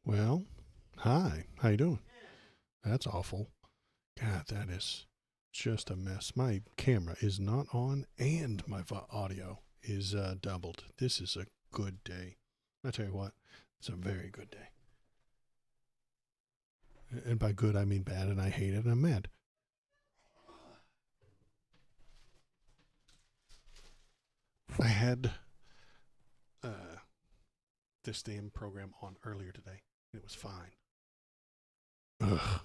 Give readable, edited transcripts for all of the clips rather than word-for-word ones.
Well, hi. How you doing? That's awful. God, that is just a mess. My camera is not on, and my audio is doubled. This is a good day. I tell you what, it's a very good day. And by good, I mean bad, and I hate it, and I'm mad. I had this damn program on earlier today, and it was fine. Ugh.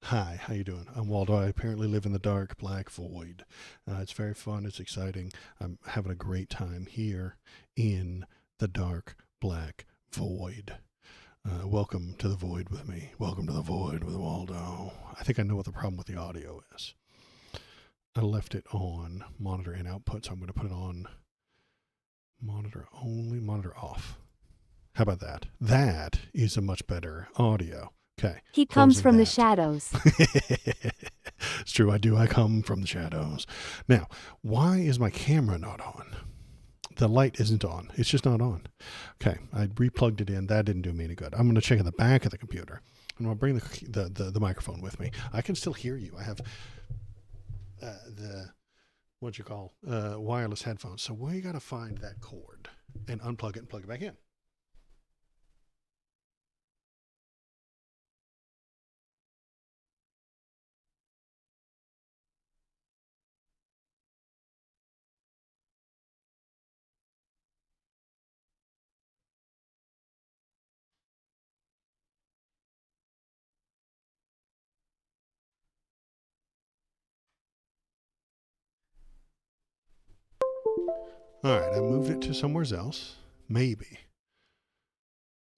Hi, how you doing? I'm Waldo. I apparently live in the dark black void. It's very fun. It's exciting. I'm having a great time here in the dark black void. Welcome to the void with me. Welcome to the void with Waldo. I think I know what the problem with the audio is. I left it on monitor and output, so I'm going to put it on monitor only, monitor off. How about that? That is a much better audio. Okay. He comes from the shadows. It's true, I do. I come from the shadows. Now, why is my camera not on? The light isn't on. It's just not on. Okay, I replugged it in. That didn't do me any good. I'm going to check in the back of the computer. I'm going to bring the microphone with me. I can still hear you. I have wireless headphones. So we got to find that cord and unplug it and plug it back in. All right, I moved it to somewhere else. Maybe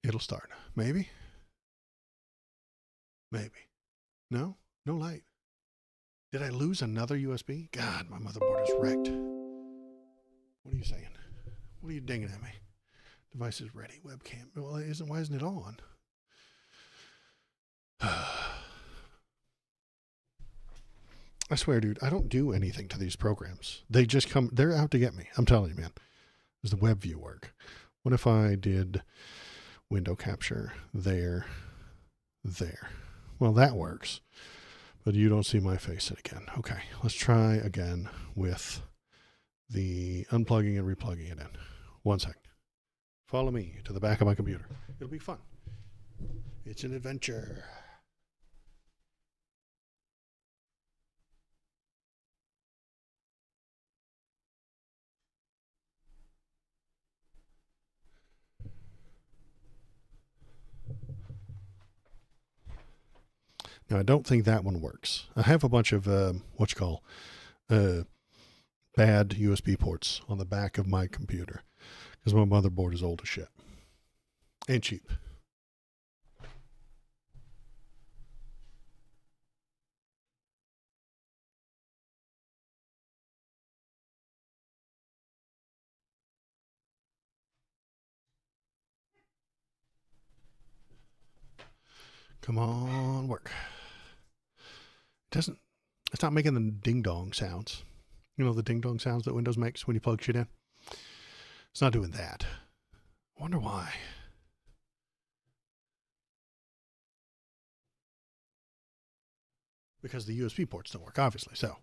it'll start. Maybe. No light. Did I lose another USB? God, my motherboard is wrecked. What are you saying? What are you dinging at me? Device is ready. Webcam. Well, why isn't it on? I swear, dude, I don't do anything to these programs. They just come, they're out to get me. I'm telling you, man. Does the web view work? What if I did window capture there? Well, that works. But you don't see my face again. Okay, let's try again with the unplugging and replugging it in. 1 second. Follow me to the back of my computer. It'll be fun. It's an adventure. Now, I don't think that one works. I have a bunch of, bad USB ports on the back of my computer because my motherboard is old as shit and cheap. Come on, work. It's not making the ding dong sounds. You know the ding dong sounds that Windows makes when you plug shit in? It's not doing that. I wonder why. Because the USB ports don't work, obviously, so.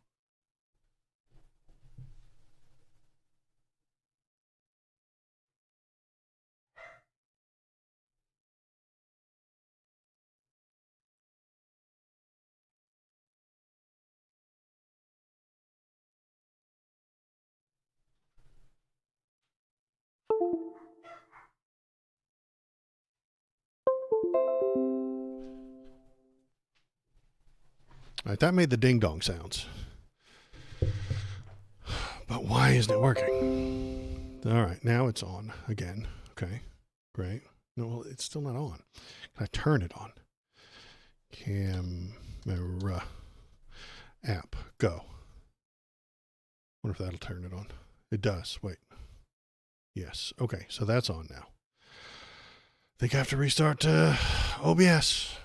All right, that made the ding dong sounds. But why isn't it working? All right, now it's on again. Okay, great. No, well, it's still not on. Can I turn it on? Camera app, go. Wonder if that'll turn it on. It does. Wait. Yes. Okay, so that's on now. Think I have to restart OBS.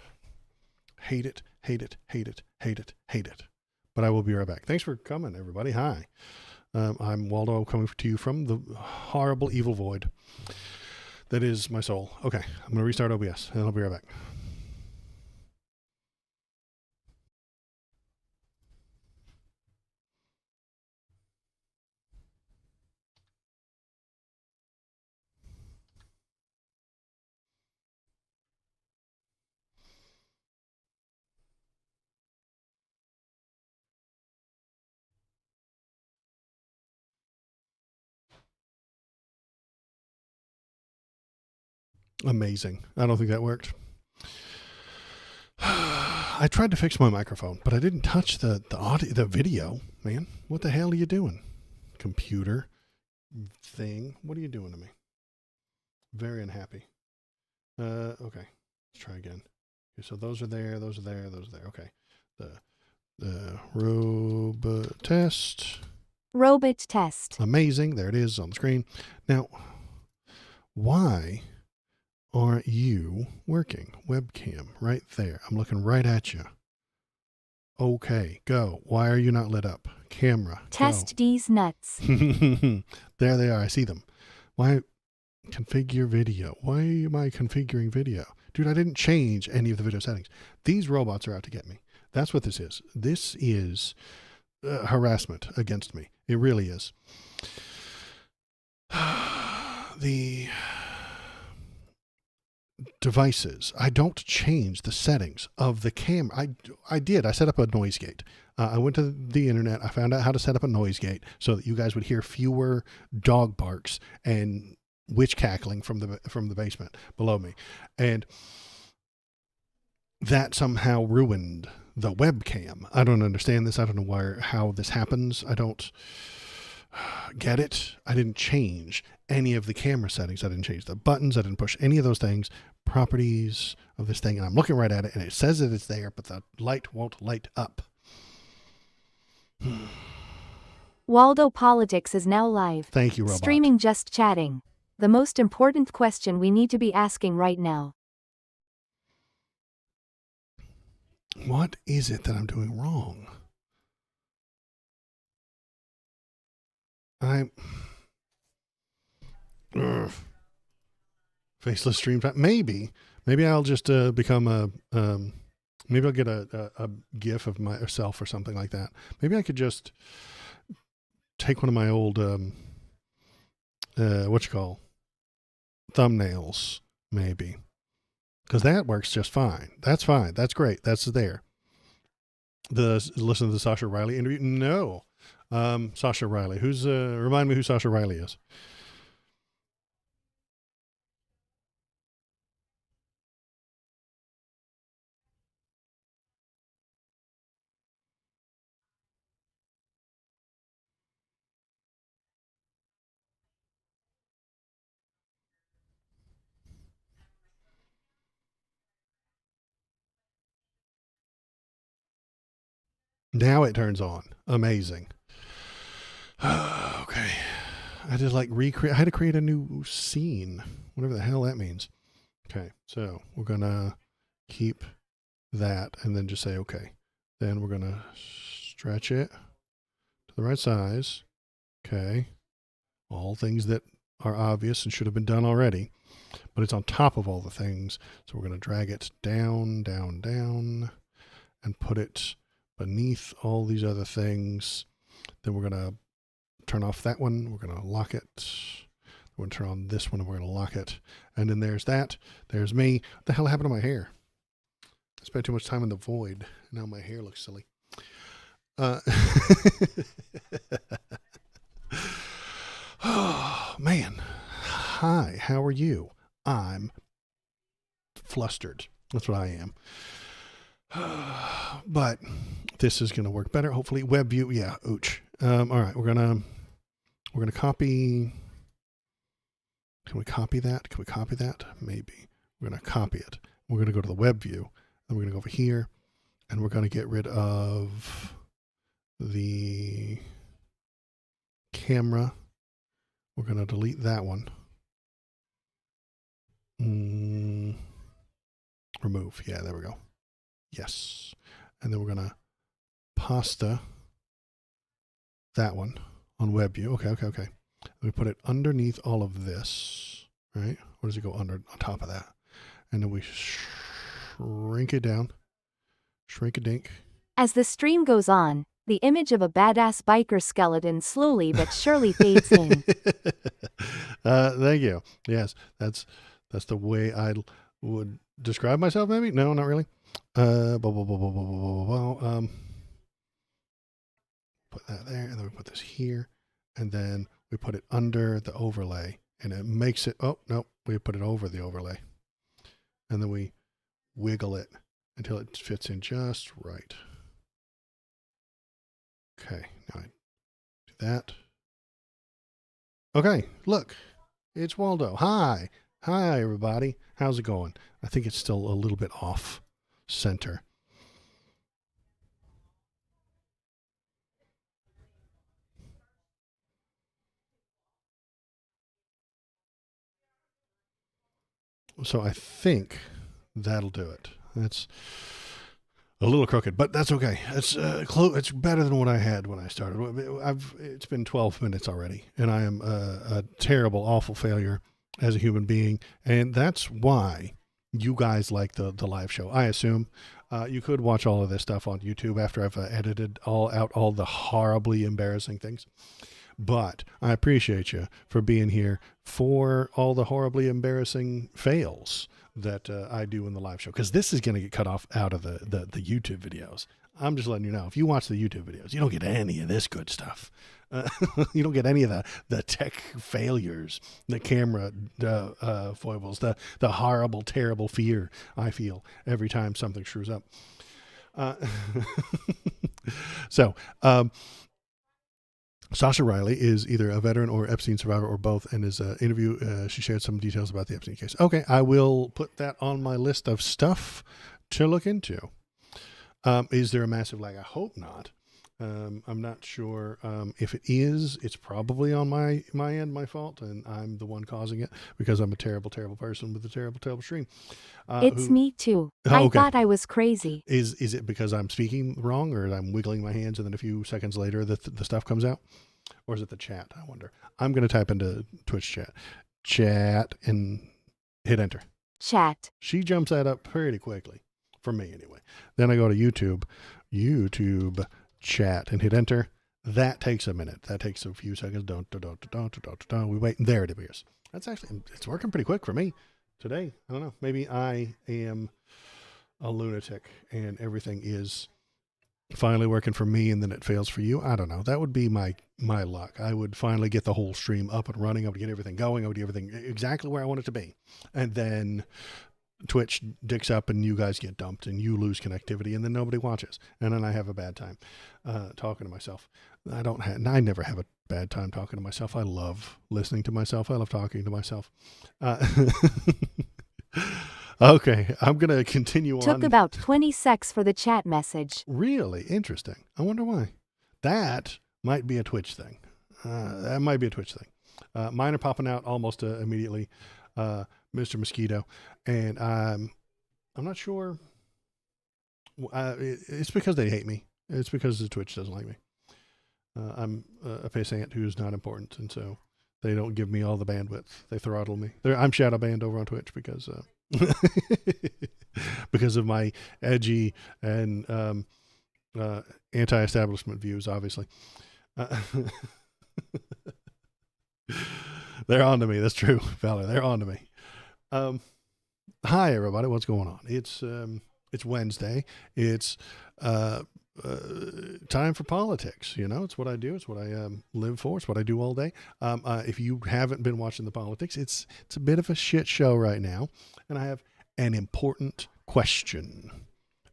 Hate it. But I will be right back. Thanks for coming, everybody. Hi. I'm Waldo, coming to you from the horrible, evil void That is my soul. Okay, I'm going to restart OBS, and I'll be right back. Amazing. I don't think that worked. I tried to fix my microphone, but I didn't touch the audio, the video, man. What the hell are you doing? Computer thing. What are you doing to me? Very unhappy. Okay. Let's try again. Okay, so those are there, those are there, those are there. Okay. The robot test. Robot test. Amazing. There it is on the screen. Now, why aren't you working? Webcam right there. I'm looking right at you. Okay, go. Why are you not lit up? Camera. Test go. these nuts. There they are. I see them. Why configure video? Why am I configuring video? Dude, I didn't change any of the video settings. These robots are out to get me. That's what this is. This is harassment against me. It really is. The devices. I don't change the settings of the camera. I did. I set up a noise gate. I went to the internet. I found out how to set up a noise gate so that you guys would hear fewer dog barks and witch cackling from the basement below me. And that somehow ruined the webcam. I don't understand this. I don't know how this happens. I don't get it. I didn't change any of the camera settings. I didn't change the buttons. I didn't push any of those things. Properties of this thing. And I'm looking right at it and it says that it's there, but the light won't light up. Waldo Politics is now live. Thank you, robot. Streaming Just Chatting. The most important question we need to be asking right now. What is it that I'm doing wrong? Faceless stream time. Maybe I'll just become maybe I'll get a GIF of myself or something like that. Maybe I could just take one of my old thumbnails, maybe, because that works just fine. That's fine. That's great. That's there. Listen to the Sasha Riley interview. No, Sasha Riley. Who's remind me who Sasha Riley is? Now it turns on. Amazing. Okay. I just like I had to create a new scene, whatever the hell that means. Okay. So we're going to keep that and then just say, okay. Then we're going to stretch it to the right size. Okay. All things that are obvious and should have been done already, but it's on top of all the things. So we're going to drag it down, down, down, and put it beneath all these other things. Then we're going to turn off that one. We're going to lock it. We're going to turn on this one and we're going to lock it. And then there's that. There's me. What the hell happened to my hair? I spent too much time in the void. Now my hair looks silly. Oh, man. Hi, how are you? I'm flustered. That's what I am. But this is going to work better. Hopefully web view. Yeah. Ouch. All right. We're going to copy. Can we copy that? Can we copy that? Maybe. We're going to copy it. We're going to go to the web view. Then we're going to go over here and we're going to get rid of the camera. We're going to delete that one. Remove. Yeah, there we go. Yes. And then we're going to pasta that one on web view. Okay. We put it underneath all of this right? Or does it go under on top of that? And then we shrink it down, shrink a dink. As the stream goes on, the image of a badass biker skeleton slowly but surely fades in. Thank you. Yes, that's the way I would describe myself. Maybe no, not really. Put that there, and then we put this here, and then we put it under the overlay, and it makes it. Oh no, we put it over the overlay, and then we wiggle it until it fits in just right. Okay, now I do that. Okay, look, it's Waldo. Hi, everybody. How's it going? I think it's still a little bit off center. So I think that'll do it. That's a little crooked, but that's okay. It's it's better than what I had when I started. It's been 12 minutes already, and I am a terrible, awful failure as a human being, and that's why you guys like the live show. I assume you could watch all of this stuff on YouTube after I've edited all the horribly embarrassing things. But I appreciate you for being here for all the horribly embarrassing fails that I do in the live show, because this is going to get cut off out of the YouTube videos. I'm just letting you know, if you watch the YouTube videos, you don't get any of this good stuff. You don't get any of the tech failures, the camera foibles, the horrible, terrible fear I feel every time something screws up. So, Sasha Riley is either a veteran or Epstein survivor or both, and his interview, she shared some details about the Epstein case. Okay, I will put that on my list of stuff to look into. Is there a massive lag? I hope not. I'm not sure. If it is, it's probably on my end, my fault, and I'm the one causing it because I'm a terrible, terrible person with a terrible, terrible stream. It's me too. Oh, okay. I thought I was crazy. Is it because I'm speaking wrong, or I'm wiggling my hands and then a few seconds later the stuff comes out? Or is it the chat? I wonder. I'm going to type into Twitch chat and hit enter. Chat. She jumps that up pretty quickly, for me anyway. Then I go to YouTube chat and hit enter. That takes a minute. That takes a few seconds. We wait, and there it appears. It's working pretty quick for me today. I don't know. Maybe I am a lunatic and everything is finally working for me and then it fails for you. I don't know. That would be my luck. I would finally get the whole stream up and running. I would get everything going. I would get everything exactly where I want it to be. And then Twitch dicks up and you guys get dumped and you lose connectivity and then nobody watches. And then I have a bad time talking to myself. I never have a bad time talking to myself. I love listening to myself. I love talking to myself. Okay, I'm going to continue on. Took about 20 secs for the chat message. Really interesting. I wonder why. That might be a Twitch thing. Mine are popping out almost immediately. Mr. Mosquito. And I'm not sure. It's because they hate me. It's because the Twitch doesn't like me. I'm a pissant who's not important, and so they don't give me all the bandwidth. They throttle me. I'm shadow banned over on Twitch because because of my edgy and anti-establishment views, obviously. They're on to me. That's true, Valor. They're on to me. Hi, everybody. What's going on? It's Wednesday. It's time for politics. You know, it's what I do. It's what I live for. It's what I do all day. If you haven't been watching the politics, it's a bit of a shit show right now. And I have an important question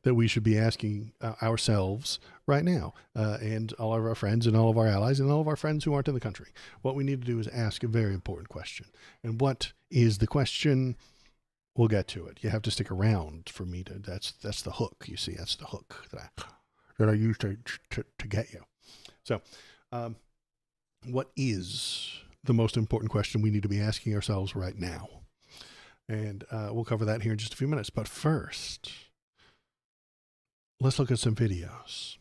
that we should be asking ourselves right now, and all of our friends and all of our allies and all of our friends who aren't in the country. What we need to do is ask a very important question. And what is the question? We'll get to it. You have to stick around for me to, that's the hook. You see, that's the hook that I use to get you. So, what is the most important question we need to be asking ourselves right now? And we'll cover that here in just a few minutes. But first, let's look at some videos.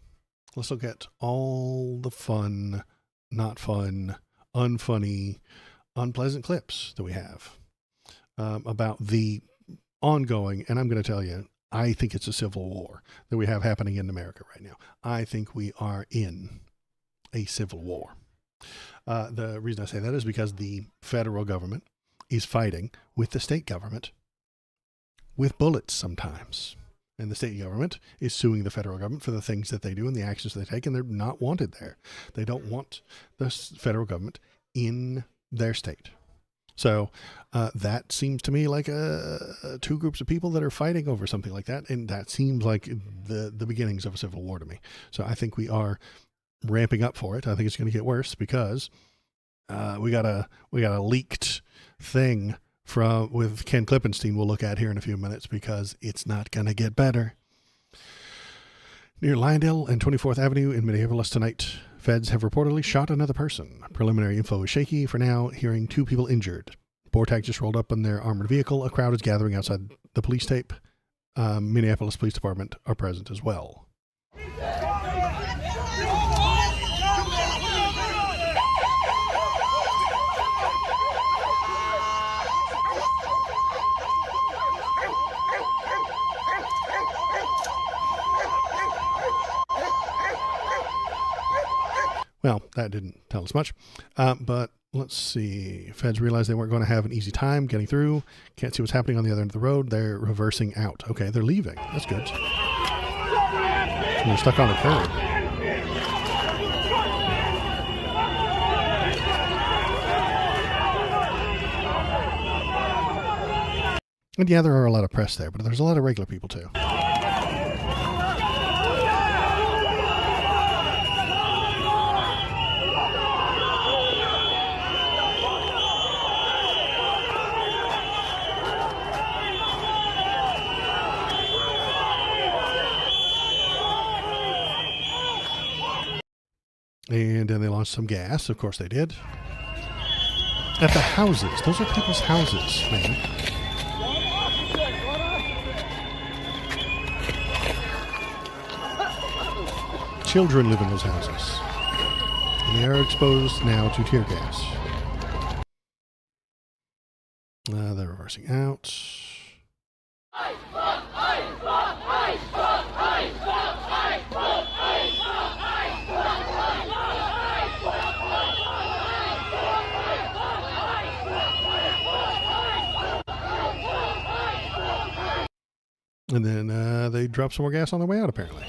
Let's look at all the fun, not fun, unfunny, unpleasant clips that we have. about the ongoing, and I'm going to tell you, I think it's a civil war that we have happening in America right now. I think we are in a civil war. The reason I say that is because the federal government is fighting with the state government with bullets sometimes. And the state government is suing the federal government for the things that they do and the actions they take, and they're not wanted there. They don't want the federal government in their state. So that seems to me like two groups of people that are fighting over something like that, and that seems like the beginnings of a civil war to me. So I think we are ramping up for it. I think it's going to get worse because we got a leaked thing with Ken Klippenstein we'll look at here in a few minutes, because it's not going to get better. Near Lyondell and 24th Avenue in Minneapolis tonight, feds have reportedly shot another person. Preliminary info is shaky for now, hearing 2 people injured. Bortag just rolled up in their armored vehicle. A crowd is gathering outside the police tape. Minneapolis Police Department are present as well. Well, that didn't tell us much, but let's see. Feds realized they weren't going to have an easy time getting through. Can't see what's happening on the other end of the road. They're reversing out. Okay, they're leaving. That's good. They're stuck on the curb. And yeah, there are a lot of press there, but there's a lot of regular people too. And then they launched some gas. Of course they did. At the houses. Those are people's houses, man. Children live in those houses. And they are exposed now to tear gas. They're reversing out. And then they dropped some more gas on the way out, apparently.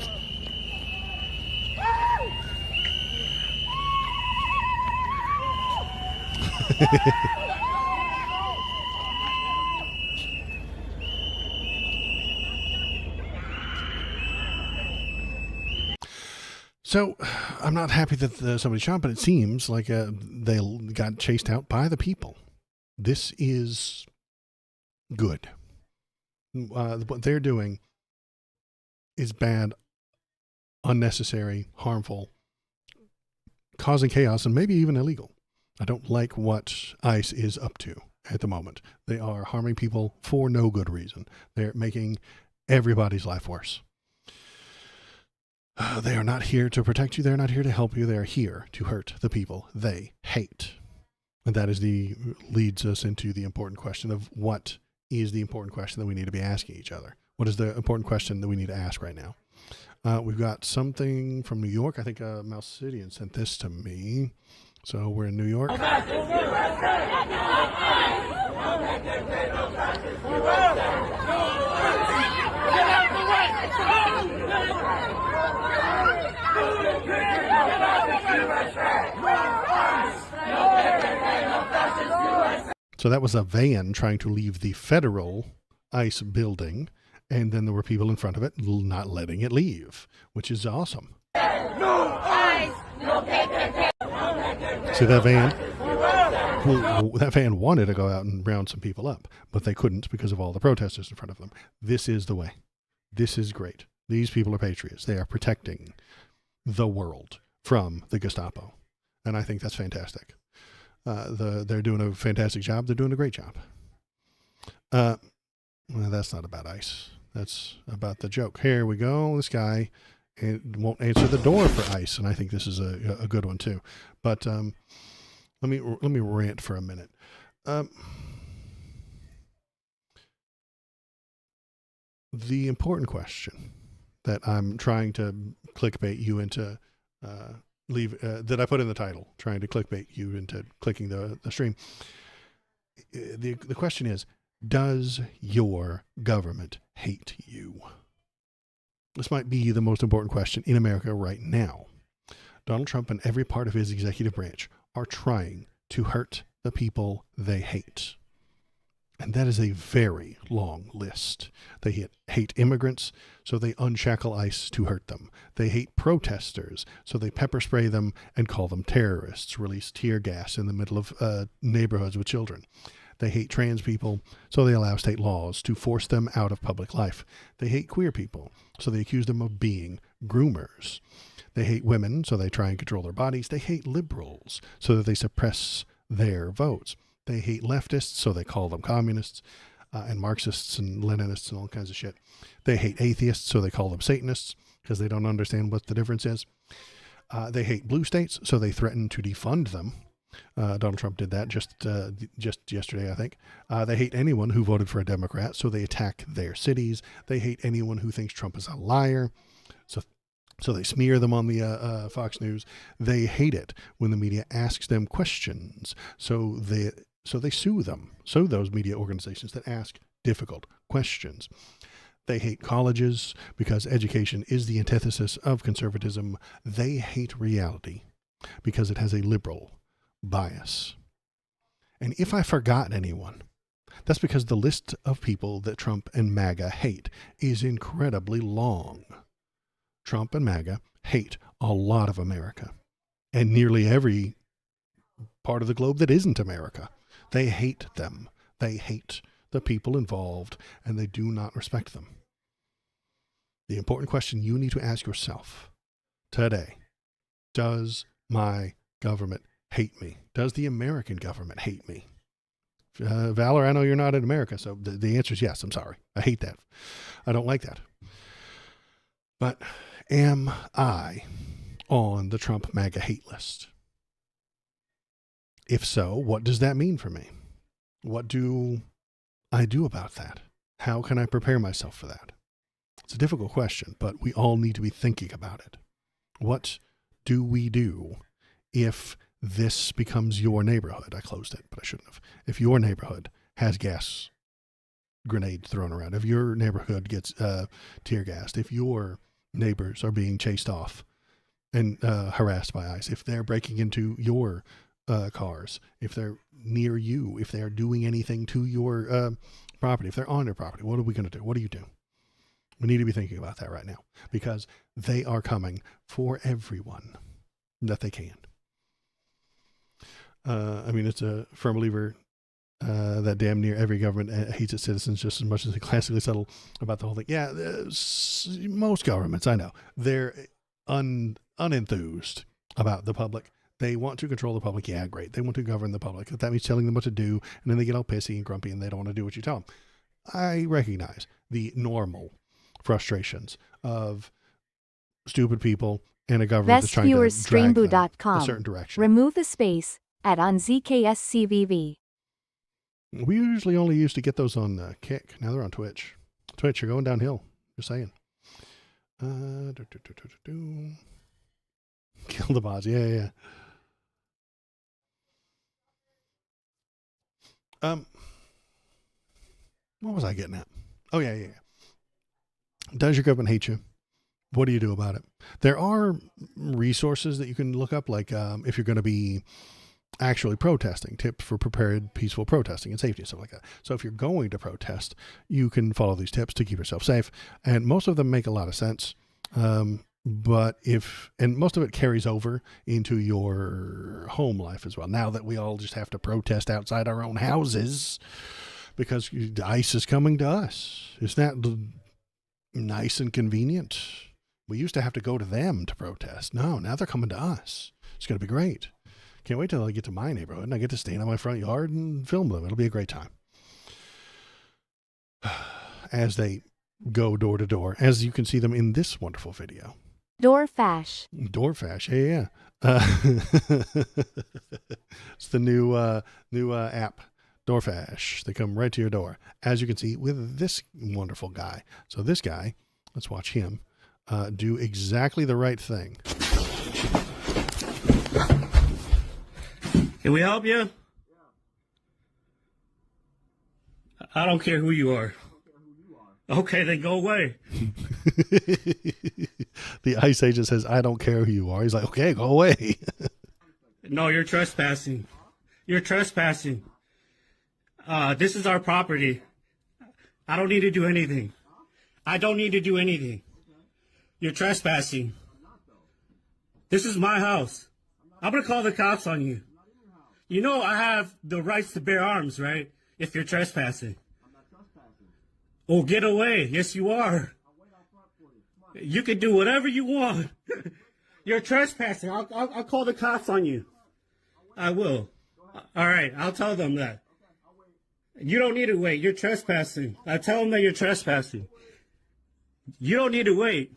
So, I'm not happy that somebody shot, but it seems like they got chased out by the people. This is good. What they're doing is bad, unnecessary, harmful, causing chaos, and maybe even illegal. I don't like what ICE is up to at the moment. They are harming people for no good reason. They're making everybody's life worse. They are not here to protect you. They're not here to help you. They are here to hurt the people they hate. And that leads us into the important question of what is the important question that we need to be asking each other. What is the important question that we need to ask right now? We've got something from New York. I think Mouse Cidian sent this to me. So we're in New York. So that was a van trying to leave the federal ICE building, and then there were people in front of it not letting it leave, which is awesome. No ICE, no See that van? Well, that van wanted to go out and round some people up, but they couldn't because of all the protesters in front of them. This is the way. This is great. These people are patriots. They are protecting the world from the Gestapo, and I think that's fantastic. They're doing a fantastic job. They're doing a great job. Well, that's not about ICE. That's about the joke. Here we go. This guy won't answer the door for ICE, and I think this is a good one too. But let me rant for a minute. The important question that I'm trying to clickbait you into that I put in the title, trying to clickbait you into clicking the stream. The question is, does your government hate you? This might be the most important question in America right now. Donald Trump and every part of his executive branch are trying to hurt the people they hate. And that is a very long list. They hate immigrants, so they unshackle ICE to hurt them. They hate protesters, so they pepper spray them and call them terrorists, release tear gas in the middle of neighborhoods with children. They hate trans people, so they allow state laws to force them out of public life. They hate queer people, so they accuse them of being groomers. They hate women, so they try and control their bodies. They hate liberals, so that they suppress their votes. They hate leftists, so they call them communists and Marxists and Leninists and all kinds of shit. They hate atheists, so they call them Satanists because they don't understand what the difference is. They hate blue states, so they threaten to defund them. Donald Trump did that just yesterday, I think. They hate anyone who voted for a Democrat, so they attack their cities. They hate anyone who thinks Trump is a liar. So they smear them on the Fox News. They hate it when the media asks them questions. So they sue them. Sue those media organizations that ask difficult questions. They hate colleges because education is the antithesis of conservatism. They hate reality because it has a liberal bias. And if I forgot anyone, that's because the list of people that Trump and MAGA hate is incredibly long. Trump and MAGA hate a lot of America and nearly every part of the globe that isn't America. They hate them. They hate the people involved, and they do not respect them. The important question you need to ask yourself today, does my government hate me? Does the American government hate me? Valor, I know you're not in America, so the answer is yes. I'm sorry. I hate that. I don't like that. But am I on the Trump MAGA hate list? If so, what does that mean for me? What do I do about that? How can I prepare myself for that? It's a difficult question, but we all need to be thinking about it. What do we do if this becomes your neighborhood? I closed it, but I shouldn't have. If your neighborhood has gas grenades thrown around, if your neighborhood gets tear gassed, if your neighbors are being chased off and harassed by ICE, if they're breaking into your cars, if they're near you, if they're doing anything to your property, if they're on your property, what are we going to do? What do you do? We need to be thinking about that right now because they are coming for everyone that they can. It's a firm believer that damn near every government hates its citizens just as much as they classically settle about the whole thing. Yeah, most governments, I know, they're unenthused about the public. They want to control the public. Yeah, great. They want to govern the public. That means telling them what to do, and then they get all pissy and grumpy, and they don't want to do what you tell them. I recognize the normal frustrations of stupid people and a government that's trying to drag them a certain direction. Remove the space. Add on ZKSCVV. We usually only used to get those on Kick. Now they're on Twitch. Twitch, you're going downhill. Just saying. Kill the bots. Yeah. What was I getting at? Oh, yeah. Does your government hate you? What do you do about it? There are resources that you can look up, like if you're going to be actually protesting, tips for prepared, peaceful protesting and safety and stuff like that. So if you're going to protest, you can follow these tips to keep yourself safe. And most of them make a lot of sense. And most of it carries over into your home life as well. Now that we all just have to protest outside our own houses because ICE is coming to us. Isn't that nice and convenient? We used to have to go to them to protest. No, now they're coming to us. It's going to be great. Can't wait till I get to my neighborhood and I get to stand in my front yard and film them. It'll be a great time. As they go door to door, as you can see them in this wonderful video. Doorfash, yeah. It's the new app, DoorFash. They come right to your door, as you can see with this wonderful guy. So this guy, let's watch him do exactly the right thing. Can we help you? I don't care who you are. Okay, then go away. The ICE agent says, I don't care who you are. He's like, okay, go away. No, you're trespassing. You're trespassing. This is our property. I don't need to do anything. I don't need to do anything. You're trespassing. This is my house. I'm going to call the cops on you. You know I have the rights to bear arms, right? If you're trespassing. Oh, get away. Yes, you are. You can do whatever you want. You're trespassing. I'll call the cops on you. I will. All right. I'll tell them that. You don't need to wait. You're trespassing. I tell them that you're trespassing. You don't need to wait.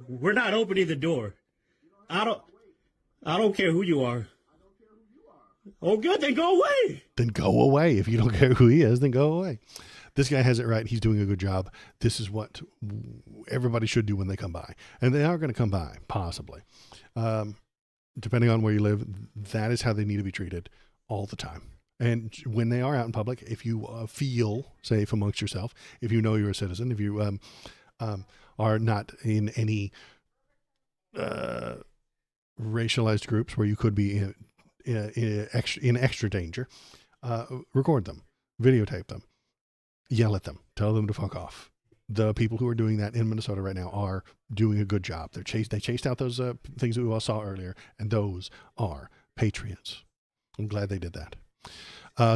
We're not opening the door. I don't care who you are. Oh, good. Then go away. Then go away. If you don't care who he is, then go away. This guy has it right. He's doing a good job. This is what everybody should do when they come by. And they are going to come by, possibly. Depending on where you live, that is how they need to be treated all the time. And when they are out in public, if you feel safe amongst yourself, if you know you're a citizen, if you are not in any racialized groups where you could be in extra danger, record them, videotape them, yell at them, tell them to fuck off. The people who are doing that in Minnesota right now are doing a good job. They chased out those things that we all saw earlier, and those are patriots. I'm glad they did that.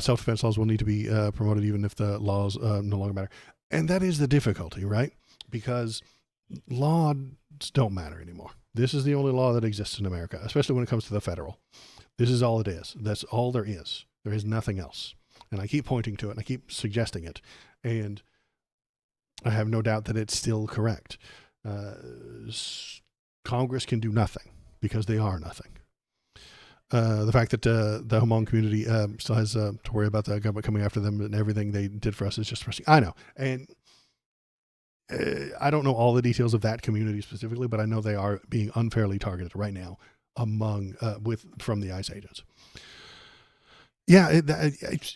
Self-defense laws will need to be promoted even if the laws no longer matter. And that is the difficulty, right? Because laws don't matter anymore. This is the only law that exists in America, especially when it comes to the federal. This is all it is. That's all there is. There is nothing else. And I keep pointing to it, and I keep suggesting it. And I have no doubt that it's still correct. Congress can do nothing because they are nothing. The fact that the Hmong community still has to worry about the government coming after them and everything they did for us is just depressing. I know. And I don't know all the details of that community specifically, but I know they are being unfairly targeted right now from the ICE agents. Yeah,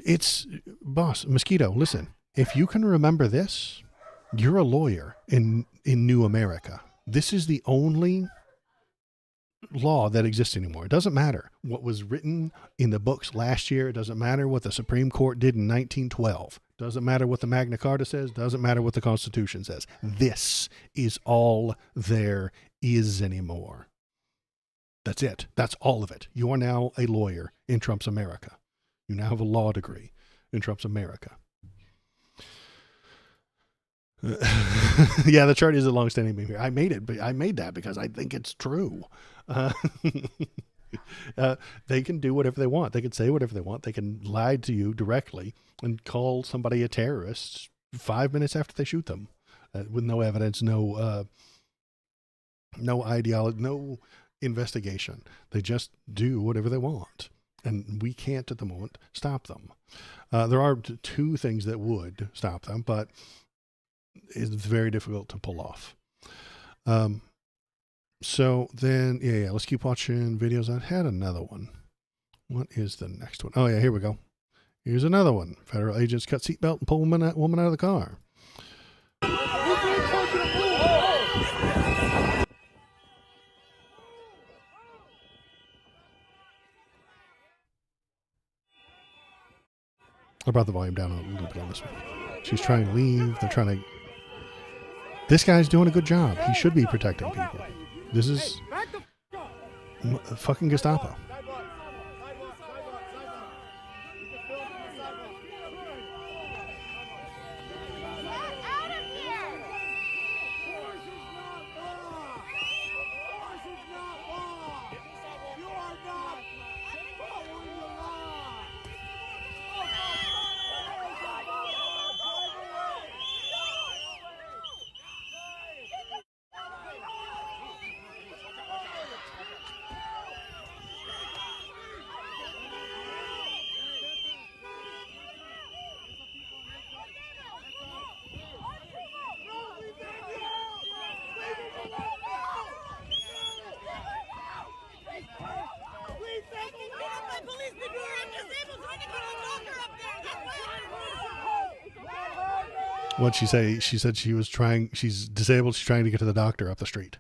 it's boss, Mosquito, listen, if you can remember this, you're a lawyer in New America. This is the only law that exists anymore. It doesn't matter what was written in the books last year. It doesn't matter what the Supreme Court did in 1912. It doesn't matter what the Magna Carta says. It doesn't matter what the Constitution says. This is all there is anymore. That's it. That's all of it. You are now a lawyer in Trump's America. You now have a law degree in Trump's America. Yeah, the chart is a long-standing meme here. I made it, but I made that because I think it's true. They can do whatever they want. They can say whatever they want. They can lie to you directly and call somebody a terrorist 5 minutes after they shoot them with no evidence, no ideology, no investigation. They just do whatever they want. And we can't at the moment stop them. There are two things that would stop them, but it's very difficult to pull off. So then, yeah, let's keep watching videos. I had another one. What is the next one? Oh, yeah, here we go. Here's another one. Federal agents cut seatbelt and pull woman out of the car. I brought the volume down a little bit on this one. She's trying to leave. They're trying to... This guy's doing a good job. He should be protecting people. This is fucking Gestapo. What'd she say? She said she's disabled, she's trying to get to the doctor up the street.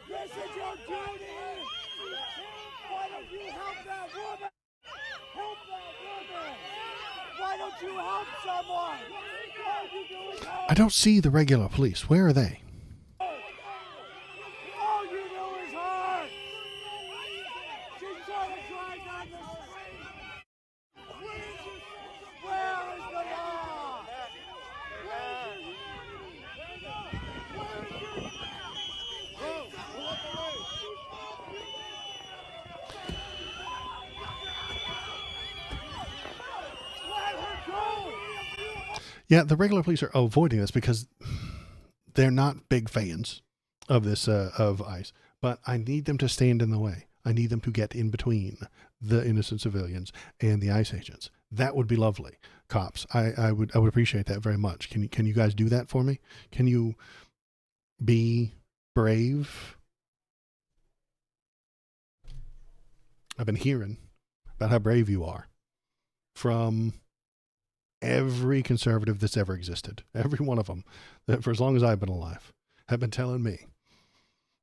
This is your duty! Why don't you help that woman? Help that woman! Why don't you help someone? Why are you doing that? I don't see the regular police. Where are they? All you do is hurt! She's trying to drive down the street! Where is the law? Yeah, the regular police are avoiding this because they're not big fans of this, of ICE. But I need them to stand in the way. I need them to get in between the innocent civilians and the ICE agents. That would be lovely, cops. I would appreciate that very much. Can you guys do that for me? Can you be brave? I've been hearing about how brave you are from every conservative that's ever existed. Every one of them, that for as long as I've been alive, have been telling me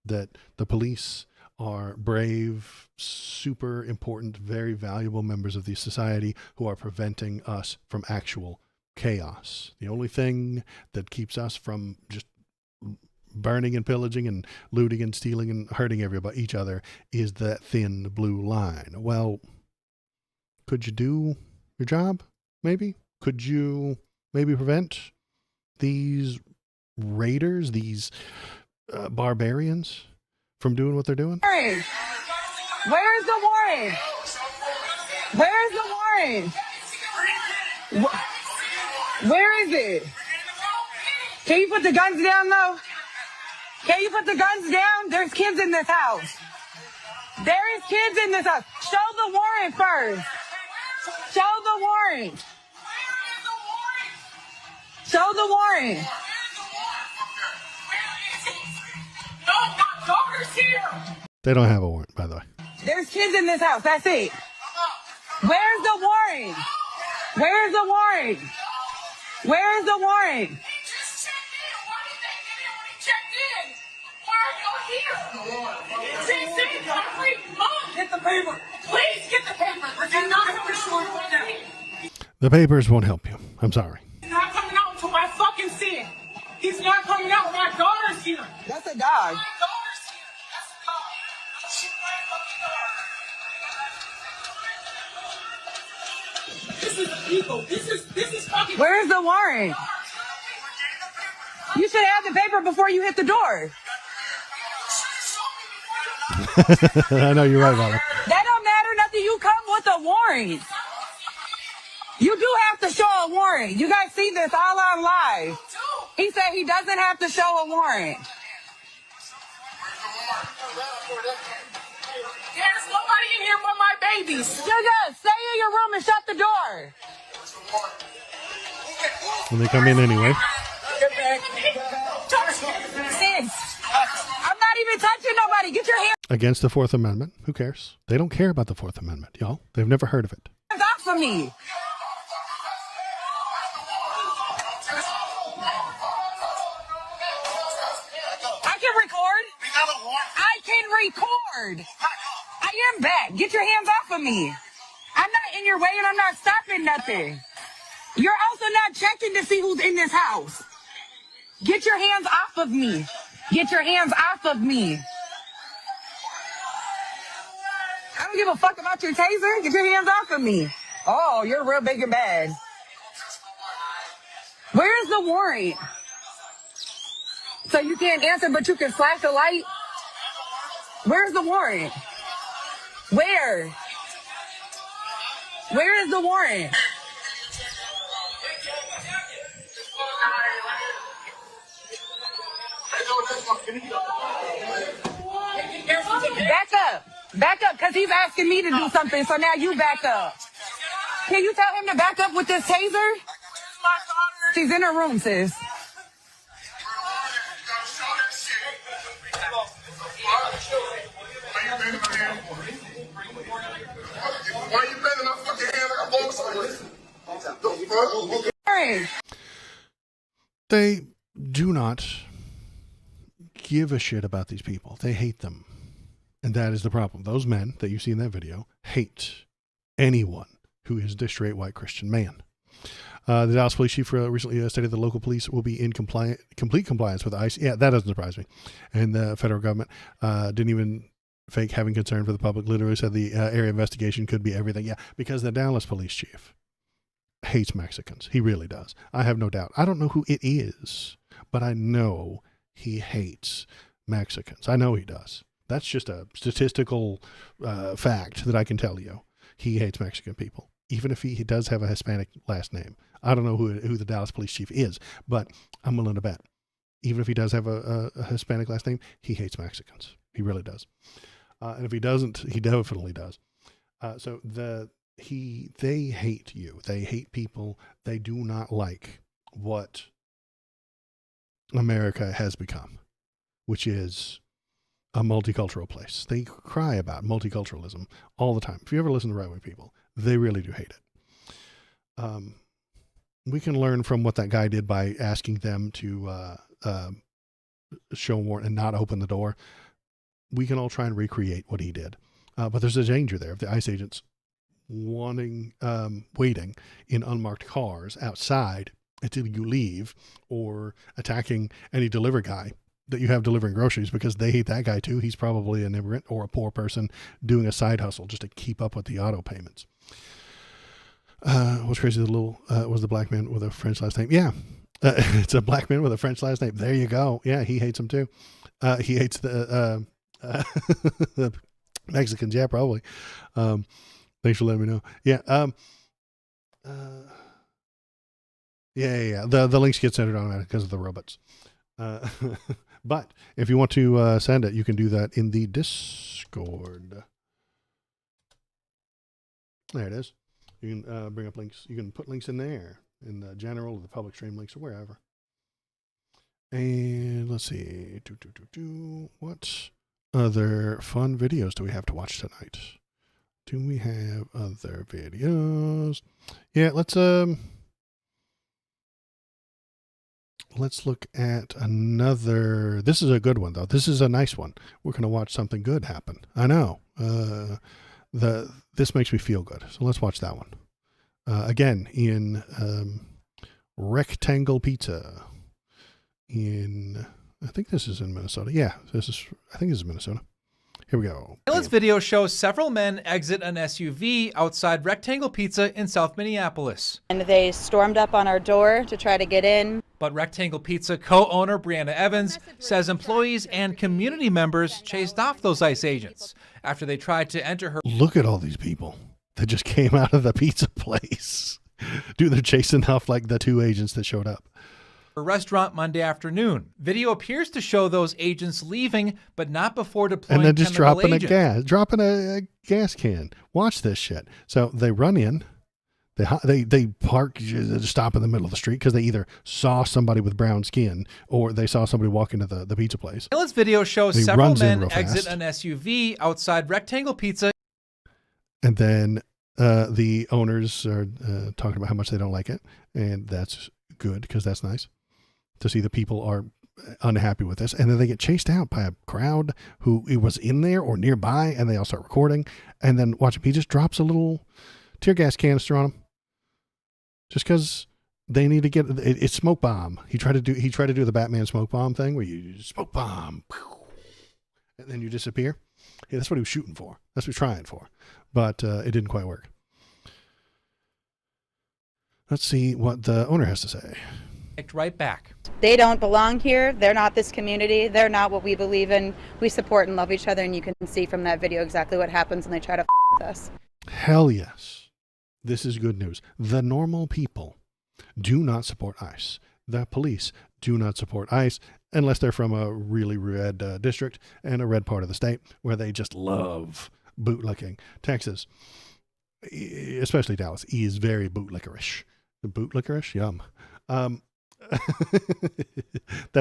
that the police are brave, super important, very valuable members of the society who are preventing us from actual chaos. The only thing that keeps us from just burning and pillaging and looting and stealing and hurting everybody, each other, is that thin blue line. Well, could you do your job? Maybe? Could you maybe prevent these raiders, these barbarians from doing what they're doing? Where's the warrant? Where's the warrant? Where is it? Can you put the guns down, though? Can you put the guns down? There's kids in this house. There is kids in this house. Show the warrant first. Show the warrant. Show the warrant. No, my daughter's here! They don't have a warrant, by the way. There's kids in this house. That's it. Where's the warrant? Where's the warrant? Where's the warrant? Just checked in. Why did they get in when he checked in? Why are y'all here? She said every month. Get the paper. Please get the paper. We're not coming out right now. The papers won't help you. I'm sorry. He's not coming out until I fucking see it. He's not coming out. My daughter's here. That's a dog. My daughter's here. That's a dog. She's my fucking daughter. This is illegal. This is fucking. Where's the warrant? You should have the paper before you hit the door. I know you're right, Molly. That don't matter nothing. You come with a warrant. You do have to show a warrant. You guys see this all on live. He said he doesn't have to show a warrant. There's nobody in here but my babies. Sugar, stay in your room and shut the door. When they come in anyway. Sis, I'm not even touching nobody. Get your hands Against the Fourth Amendment. Who cares? They don't care about the Fourth Amendment, y'all. They've never heard of it. off of me. I can record. I can record. I am back. Get your hands off of me. I'm not in your way and I'm not stopping nothing. You're also not checking to see who's in this house. Get your hands off of me. Get your hands off of me. I don't give a fuck about your taser. Get your hands off of me. Oh, you're real big and bad. Where's the warrant? So you can't answer, but you can flash a light? Where's the warrant? Where? Where is the warrant? Back up. Back up, because he's asking me to do something, so now you back up. Can you tell him to back up with this taser? She's in her room, sis. Why you bending my fucking hand like I'm going somewhere? Hey. They do not give a shit about these people. They hate them. And that is the problem. Those men that you see in that video hate anyone who is the straight white Christian man. The Dallas police chief recently stated the local police will be in complete compliance with ICE. Yeah, that doesn't surprise me. And the federal government didn't even fake having concern for the public. Literally said the area investigation could be everything. Yeah, because the Dallas police chief hates Mexicans. He really does. I have no doubt. I don't know who it is, but I know he hates Mexicans. I know he does. That's just a statistical fact that I can tell you. He hates Mexican people, even if he does have a Hispanic last name. I don't know who the Dallas police chief is, but I'm willing to bet. Even if he does have a Hispanic last name, he hates Mexicans. He really does. And if he doesn't, he definitely does. So they hate you. They hate people. They do not like what America has become, which is a multicultural place. They cry about multiculturalism all the time. If you ever listen to right-wing people, they really do hate it. We can learn from what that guy did by asking them to show warrant and not open the door. We can all try and recreate what he did. But there's a danger there of the ICE agents waiting in unmarked cars outside until you leave, or attacking any delivery guy that you have delivering groceries because they hate that guy too. He's probably an immigrant or a poor person doing a side hustle just to keep up with the auto payments. What's crazy, was the black man with a French last name. Yeah. It's a black man with a French last name. There you go. Yeah. He hates them too. He hates the Mexicans. Yeah, probably. Thanks for letting me know. Yeah. Yeah. The links get centered automatically because of the robots. But if you want to send it, you can do that in the Discord. There it is. You can bring up links. You can put links in there in the general or the public stream links or wherever. And let's see. What other fun videos do we have to watch tonight? Do we have other videos? Yeah, let's look at another. This is a good one, though. This is a nice one. We're going to watch something good happen. I know. This makes me feel good. So let's watch that one. Again, in Rectangle Pizza. I think this is in Minnesota. Yeah, I think this is Minnesota. Here we go. This video shows several men exit an SUV outside Rectangle Pizza in South Minneapolis. And they stormed up on our door to try to get in. But Rectangle Pizza co-owner Brianna Evans says employees and community members chased off those ICE agents after they tried to enter her. Look at all these people that just came out of the pizza place. Dude, they're chasing off like the two agents that showed up. Her restaurant Monday afternoon. Video appears to show those agents leaving, but not before deploying. And then just dropping agent. dropping a gas can. Watch this shit. So they run in. They park, stop in the middle of the street because they either saw somebody with brown skin or they saw somebody walk into the pizza place. This video shows several men exit an SUV outside Rectangle Pizza. And then the owners are talking about how much they don't like it. And that's good because that's nice to see the people are unhappy with this. And then they get chased out by a crowd who was in there or nearby, and they all start recording. And then watch him. He just drops a little tear gas canister on them. Just because they need to get it's smoke bomb. He tried to do the Batman smoke bomb thing where you smoke bomb, and then you disappear. Yeah, that's what he was shooting for. That's what he was trying for, but it didn't quite work. Let's see what the owner has to say. Right back. They don't belong here. They're not this community. They're not what we believe in. We support and love each other, and you can see from that video exactly what happens when they try to with us. Hell yes. This is good news. The normal people do not support ICE. The police do not support ICE unless they're from a really red district and a red part of the state where they just love bootlicking. Texas, especially Dallas, is very bootlickerish. Bootlickerish? Yum. That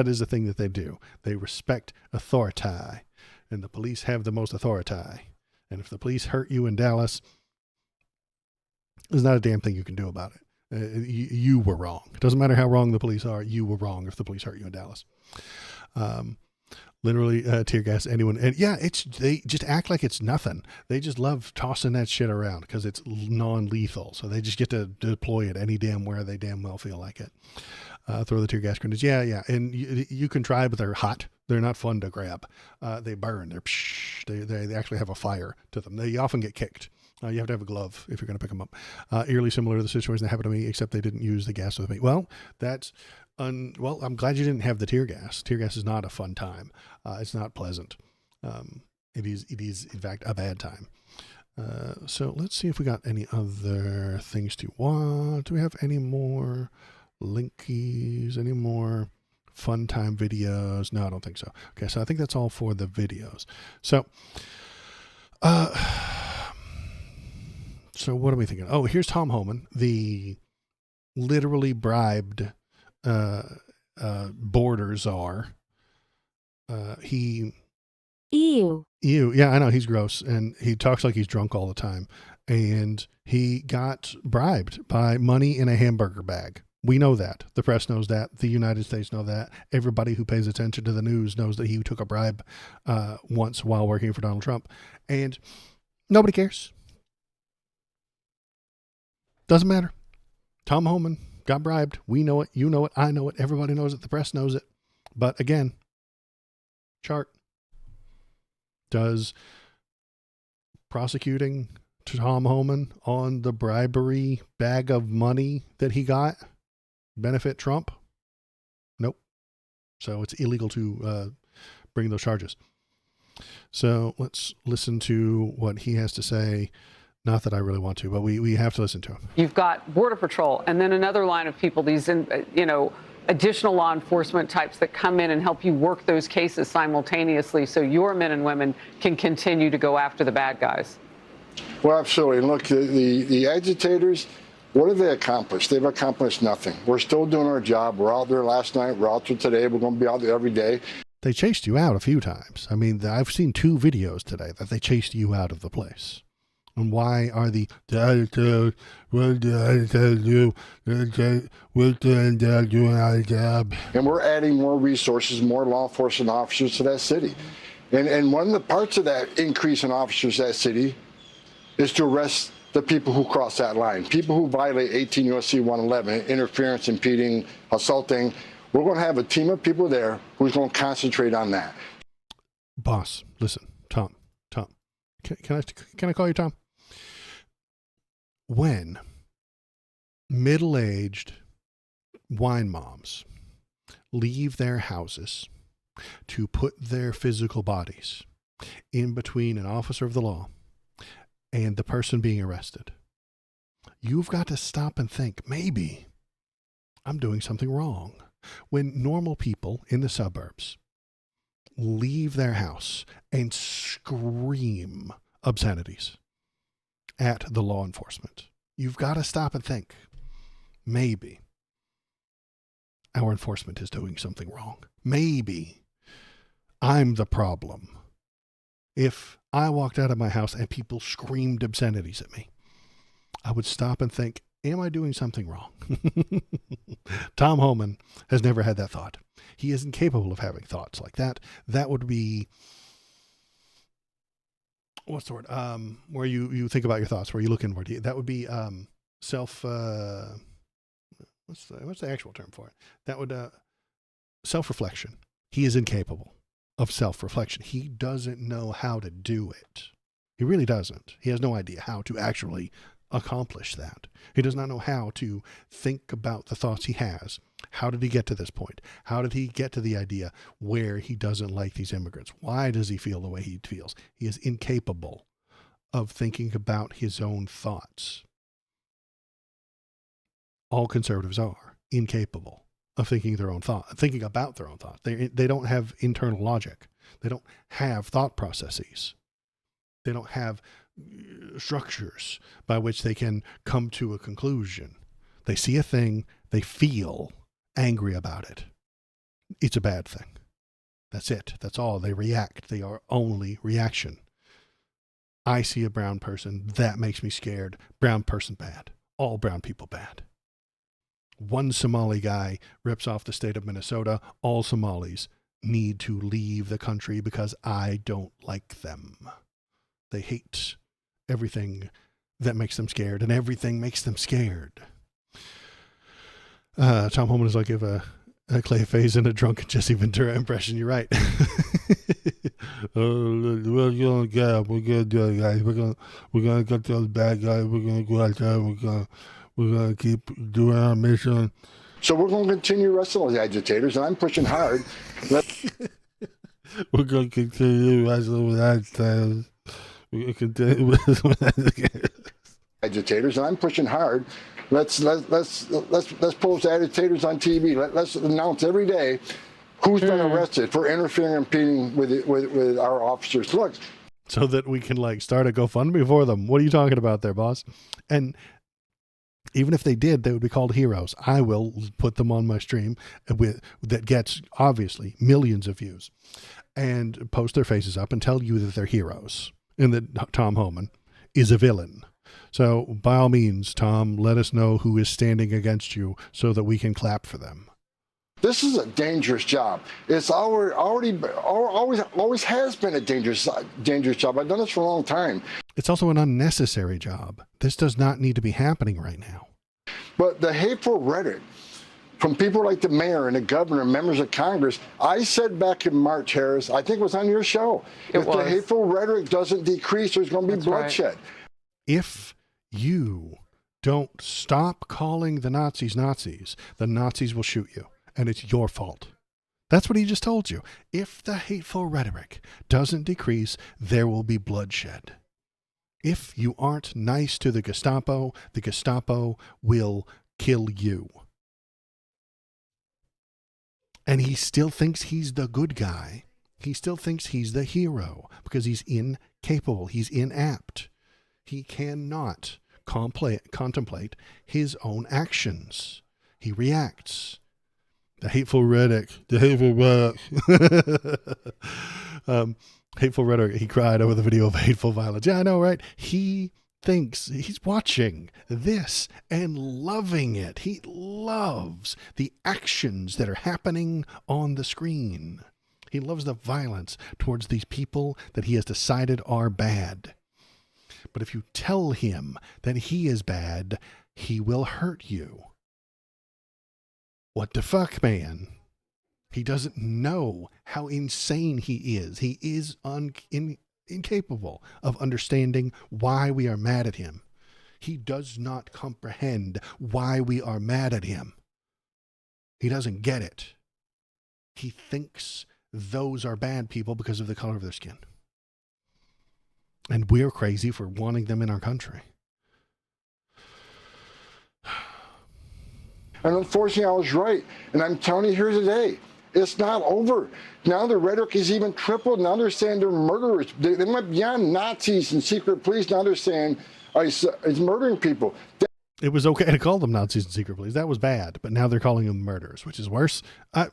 is a thing that they do. They respect authority, and the police have the most authority. And if the police hurt you in Dallas, there's not a damn thing you can do about it. You were wrong. It doesn't matter how wrong the police are. You were wrong if the police hurt you in Dallas. Literally tear gas anyone. And yeah, they just act like it's nothing. They just love tossing that shit around because it's non-lethal. So they just get to deploy it any damn where they damn well feel like it. Throw the tear gas grenades. Yeah. And you can try, but they're hot. They're not fun to grab. They burn. They actually have a fire to them. They often get kicked. You have to have a glove if you're going to pick them up. Eerily similar to the situation that happened to me, except they didn't use the gas with me. Well, well, I'm glad you didn't have the tear gas. Tear gas is not a fun time. It's not pleasant. It is, in fact, a bad time. So let's see if we got any other things to watch. Do we have any more linkies? Any more fun time videos? No, I don't think so. Okay, so I think that's all for the videos. So, so what are we thinking? Oh, here's Tom Homan, the literally bribed border czar. Ew. Yeah, I know, he's gross, and he talks like he's drunk all the time. And he got bribed by money in a hamburger bag. We know that. The press knows that. The United States know that. Everybody who pays attention to the news knows that he took a bribe once while working for Donald Trump. And nobody cares. Doesn't matter. Tom Homan got bribed. We know it. You know it. I know it. Everybody knows it. The press knows it. But again, chart. Does prosecuting Tom Homan on the bribery bag of money that he got benefit Trump? Nope. So it's illegal to bring those charges. So let's listen to what he has to say. Not that I really want to, but we have to listen to him. You've got Border Patrol and then another line of people, these, additional law enforcement types that come in and help you work those cases simultaneously so your men and women can continue to go after the bad guys. Well, absolutely. And look, the agitators, what have they accomplished? They've accomplished nothing. We're still doing our job. We're out there last night. We're out there today. We're going to be out there every day. They chased you out a few times. I mean, I've seen 2 videos today that they chased you out of the place. And why are the we're doing our job? And we're adding more resources, more law enforcement officers to that city. And one of the parts of that increase in officers to that city is to arrest the people who cross that line, people who violate 18 U.S.C. 111, interference, impeding, assaulting. We're going to have a team of people there who's going to concentrate on that. Boss, listen, Tom. Can I call you Tom? When middle-aged wine moms leave their houses to put their physical bodies in between an officer of the law and the person being arrested, you've got to stop and think, maybe I'm doing something wrong. When normal people in the suburbs leave their house and scream obscenities at the law enforcement, you've got to stop and think, maybe our enforcement is doing something wrong. Maybe I'm the problem. If I walked out of my house and people screamed obscenities at me, I would stop and think, am I doing something wrong? Tom Homan has never had that thought. He is incapable of having thoughts like that. That would be, what's the word? Where you think about your thoughts, where you look inward. That would be self. What's the actual term for it? That would self-reflection. He is incapable of self-reflection. He doesn't know how to do it. He really doesn't. He has no idea how to actually accomplish that. He does not know how to think about the thoughts he has. How did he get to this point? How did he get to the idea where he doesn't like these immigrants? Why does he feel the way he feels? He is incapable of thinking about his own thoughts. All conservatives are incapable of thinking about their own thoughts. They don't have internal logic. They don't have thought processes. They don't have structures by which they can come to a conclusion. They see a thing, they feel, angry about it, it's a bad thing. That's it. That's all. They react. They are only reaction. I see a brown person. That makes me scared. Brown person bad. All brown people bad. One Somali guy rips off the state of Minnesota. All Somalis need to leave the country because I don't like them. They hate everything that makes them scared, and everything makes them scared. Tom Holman is like, give a Clay Faze and a drunken Jesse Ventura impression. You're right. We're gonna do it, guys. We're gonna get those bad guys. We're gonna go out there. We're gonna keep doing our mission. So we're going to continue wrestling those agitators, and I'm pushing hard. We're going to continue wrestling with agitators. We're going to continue with agitators, and I'm pushing hard. Let's post agitators on TV. Let's announce every day who's been arrested for interfering and impeding with our officers. Look, so that we can like start a GoFundMe for them. What are you talking about there, boss? And even if they did, they would be called heroes. I will put them on my stream that gets obviously millions of views, and post their faces up and tell you that they're heroes and that Tom Homan is a villain. So by all means, Tom, let us know who is standing against you so that we can clap for them. this is a dangerous job. It's always has been a dangerous job. I've done this for a long time. It's also an unnecessary job. This does not need to be happening right now. But the hateful rhetoric from people like the mayor and the governor and members of Congress, I said back in March, Harris, I think it was on your show, if the hateful rhetoric doesn't decrease, there's going to be bloodshed. Right. If you don't stop calling the Nazis Nazis, the Nazis will shoot you, and it's your fault. That's what he just told you. If the hateful rhetoric doesn't decrease, there will be bloodshed. If you aren't nice to the Gestapo will kill you. And he still thinks he's the good guy. He still thinks he's the hero because he's incapable. He's inapt. He cannot contemplate his own actions. He reacts. The hateful rhetoric. Hateful rhetoric. He cried over the video of hateful violence. Yeah, I know, right? He thinks he's watching this and loving it. He loves the actions that are happening on the screen. He loves the violence towards these people that he has decided are bad. But if you tell him that he is bad, he will hurt you. What the fuck, man? He doesn't know how insane he is. He is incapable of understanding why we are mad at him. He does not comprehend why we are mad at him. He doesn't get it. He thinks those are bad people because of the color of their skin. And we're crazy for wanting them in our country. And unfortunately, I was right. And I'm telling you here today, it's not over. Now the rhetoric is even tripled. Now they're saying they're murderers. They went beyond Nazis and secret police. Now they're saying he's murdering people. It was okay to call them Nazis and secret police. That was bad. But now they're calling them murderers, which is worse. I'd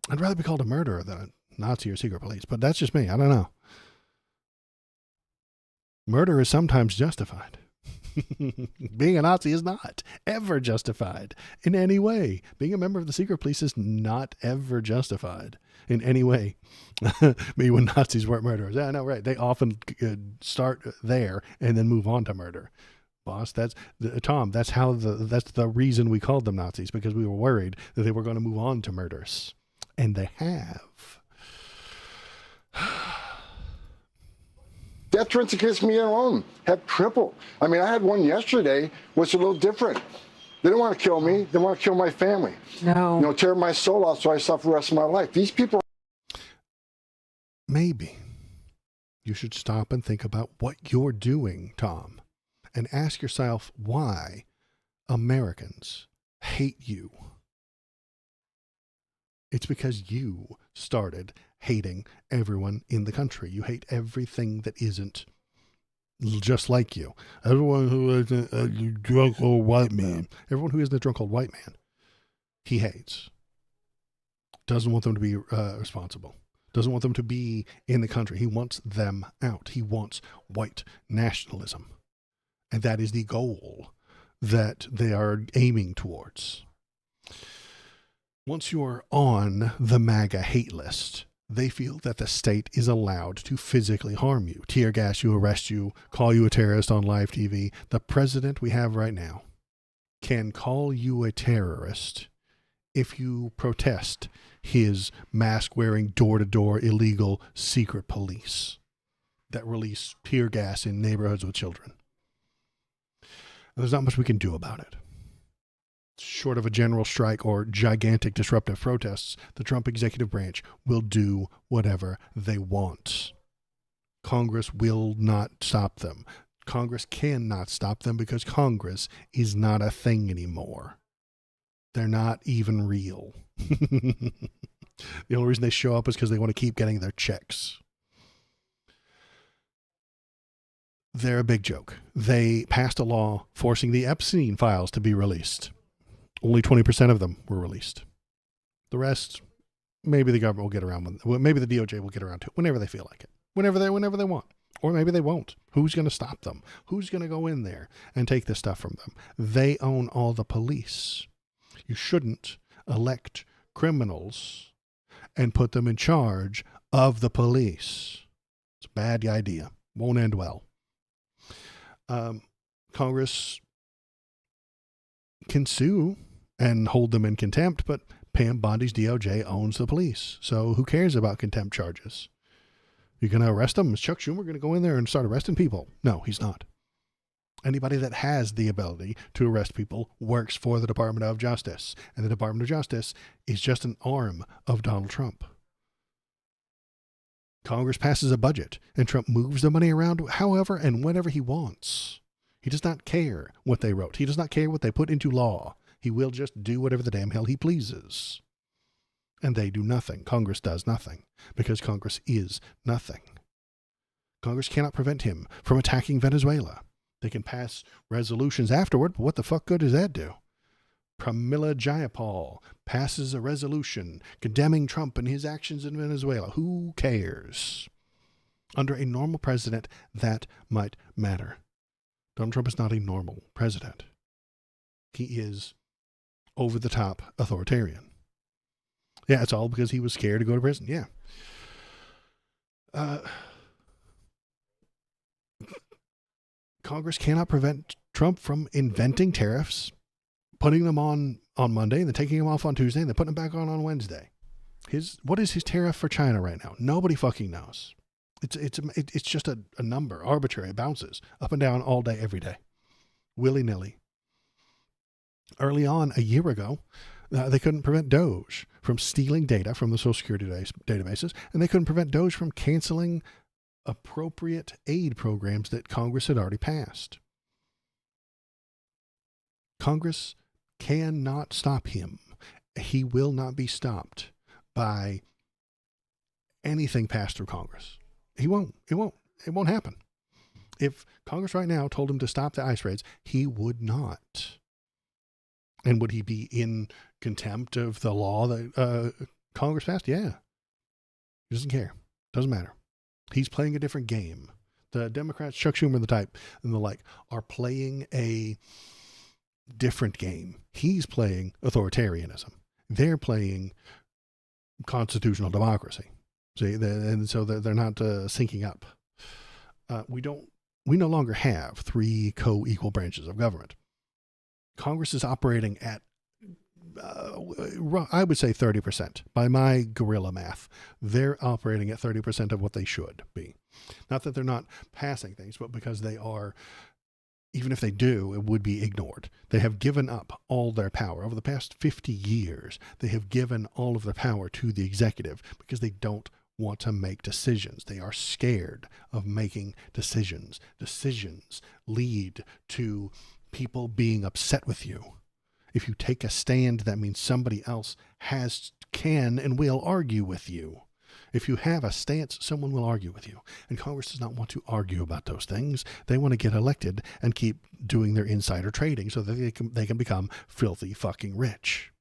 rather be called a murderer than a Nazi or secret police. But that's just me. I don't know. Murder is sometimes justified. Being a Nazi is not ever justified in any way. Being a member of the secret police is not ever justified in any way. Maybe when Nazis weren't murderers. Yeah, I know, right. They often start there and then move on to murder. Boss, Tom, that's the reason we called them Nazis, because we were worried that they were going to move on to murders. And they have. Death threats against me alone have tripled. I mean, I had one yesterday, which is a little different. They don't want to kill me. They want to kill my family. No. You know, tear my soul out so I suffer the rest of my life. These people. Maybe you should stop and think about what you're doing, Tom, and ask yourself why Americans hate you. It's because you started hating everyone in the country. You hate everything that isn't just like you. Everyone who isn't a drunk old white man. Everyone who isn't a drunk old white man. he hates. Doesn't want them to be responsible. Doesn't want them to be in the country. He wants them out. He wants white nationalism. And that is the goal that they are aiming towards. Once you're on the MAGA hate list, they feel that the state is allowed to physically harm you, tear gas you, arrest you, call you a terrorist on live TV. The president we have right now can call you a terrorist if you protest his mask-wearing, door-to-door illegal secret police that release tear gas in neighborhoods with children. And there's not much we can do about it. Short of a general strike or gigantic disruptive protests, the Trump executive branch will do whatever they want. Congress will not stop them. Congress cannot stop them because Congress is not a thing anymore. They're not even real. The only reason they show up is because they want to keep getting their checks. They're a big joke. They passed a law forcing the Epstein files to be released. Only 20% of them were released. The rest, maybe the government will get around with. Well, maybe the DOJ will get around to it whenever they feel like it, whenever they want, or maybe they won't. Who's going to stop them? Who's going to go in there and take this stuff from them? They own all the police. You shouldn't elect criminals and put them in charge of the police. It's a bad idea. Won't end well. Congress can sue and hold them in contempt, but Pam Bondi's DOJ owns the police. So who cares about contempt charges? You're going to arrest them? Is Chuck Schumer going to go in there and start arresting people? No, he's not. Anybody that has the ability to arrest people works for the Department of Justice. And the Department of Justice is just an arm of Donald Trump. Congress passes a budget, and Trump moves the money around however and whenever he wants. He does not care what they wrote. He does not care what they put into law. He will just do whatever the damn hell he pleases. And they do nothing. Congress does nothing, because Congress is nothing. Congress cannot prevent him from attacking Venezuela. They can pass resolutions afterward, but what the fuck good does that do? Pramila Jayapal passes a resolution condemning Trump and his actions in Venezuela. Who cares? Under a normal president, that might matter. Donald Trump is not a normal president. He is over-the-top authoritarian. Yeah, it's all because he was scared to go to prison. Yeah. Congress cannot prevent Trump from inventing tariffs, putting them on Monday, then taking them off on Tuesday, and then putting them back on Wednesday. What is his tariff for China right now? Nobody fucking knows. It's just a number, arbitrary. It bounces up and down all day, every day, willy-nilly. Early on, a year ago, they couldn't prevent Doge from stealing data from the Social Security databases, and they couldn't prevent Doge from canceling appropriate aid programs that Congress had already passed. Congress cannot stop him. He will not be stopped by anything passed through Congress. He won't. It won't happen. If Congress right now told him to stop the ICE raids, he would not. And would he be in contempt of the law that Congress passed? Yeah. He doesn't care. Doesn't matter. He's playing a different game. The Democrats, Chuck Schumer, the type, and the like, are playing a different game. He's playing authoritarianism. They're playing constitutional democracy. See, and so they're not syncing up. We no longer have three co-equal branches of government. Congress is operating at, I would say 30%. By my guerrilla math, they're operating at 30% of what they should be. Not that they're not passing things, but because they are, even if they do, it would be ignored. They have given up all their power. Over the past 50 years, they have given all of their power to the executive because they don't want to make decisions. They are scared of making decisions. Decisions lead to people being upset with you. If you take a stand, that means somebody else can and will argue with you. If you have a stance, someone will argue with you. And Congress does not want to argue about those things. They want to get elected and keep doing their insider trading so that they can become filthy fucking rich.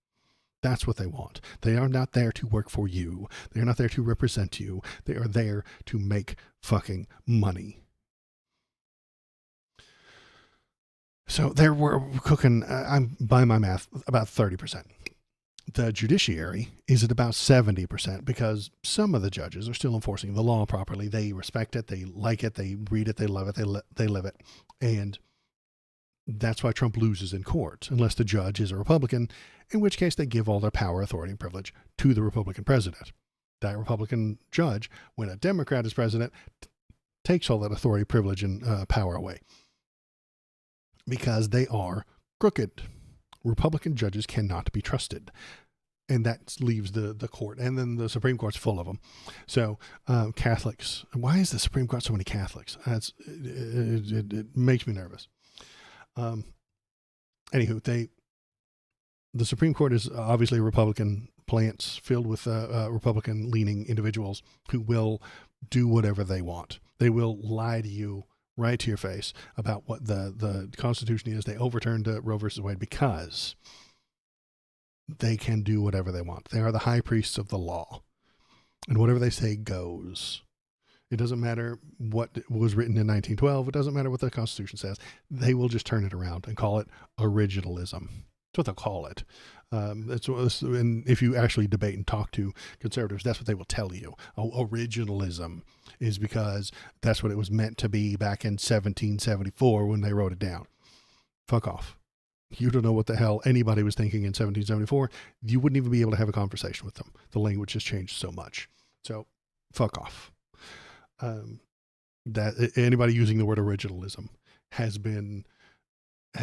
That's what they want. They are not there to work for you. They are not there to represent you. They are there to make fucking money. So we're cooking, I'm by my math, about 30%. The judiciary is at about 70% because some of the judges are still enforcing the law properly. They respect it. They like it. They read it. They love it. They live it. And that's why Trump loses in court, unless the judge is a Republican, in which case they give all their power, authority, and privilege to the Republican president. That Republican judge, when a Democrat is president, takes all that authority, privilege, and power away because they are crooked. Republican judges cannot be trusted. And that leaves the court. And then the Supreme Court's full of them. So Catholics, why is the Supreme Court so many Catholics? It makes me nervous. Anywho, the Supreme Court is obviously a Republican plants filled with Republican-leaning individuals who will do whatever they want. They will lie to you right to your face about what the Constitution is. They overturned Roe versus Wade because they can do whatever they want. They are the high priests of the law. And whatever they say goes. It doesn't matter what was written in 1912. It doesn't matter what the Constitution says. They will just turn it around and call it originalism. That's what they'll call it. And if you actually debate and talk to conservatives, that's what they will tell you. Originalism is because that's what it was meant to be back in 1774 when they wrote it down. Fuck off. You don't know what the hell anybody was thinking in 1774. You wouldn't even be able to have a conversation with them. The language has changed so much. So fuck off. That anybody using the word originalism has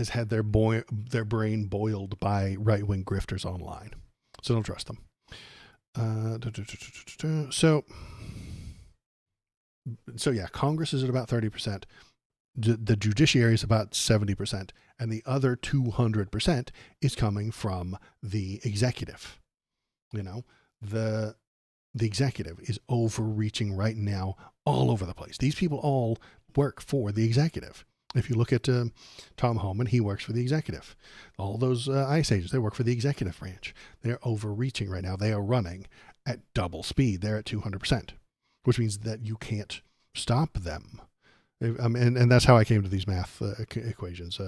had their brain boiled by right-wing grifters online. So don't trust them. So yeah, Congress is at about 30%. The judiciary is about 70%. And the other 200% is coming from the executive. You know, the executive is overreaching right now all over the place. These people all work for the executive. If you look at Tom Homan, he works for the executive. All those ICE agents, they work for the executive branch. They're overreaching right now. They are running at double speed. They're at 200%, which means that you can't stop them. And that's how I came to these math equations.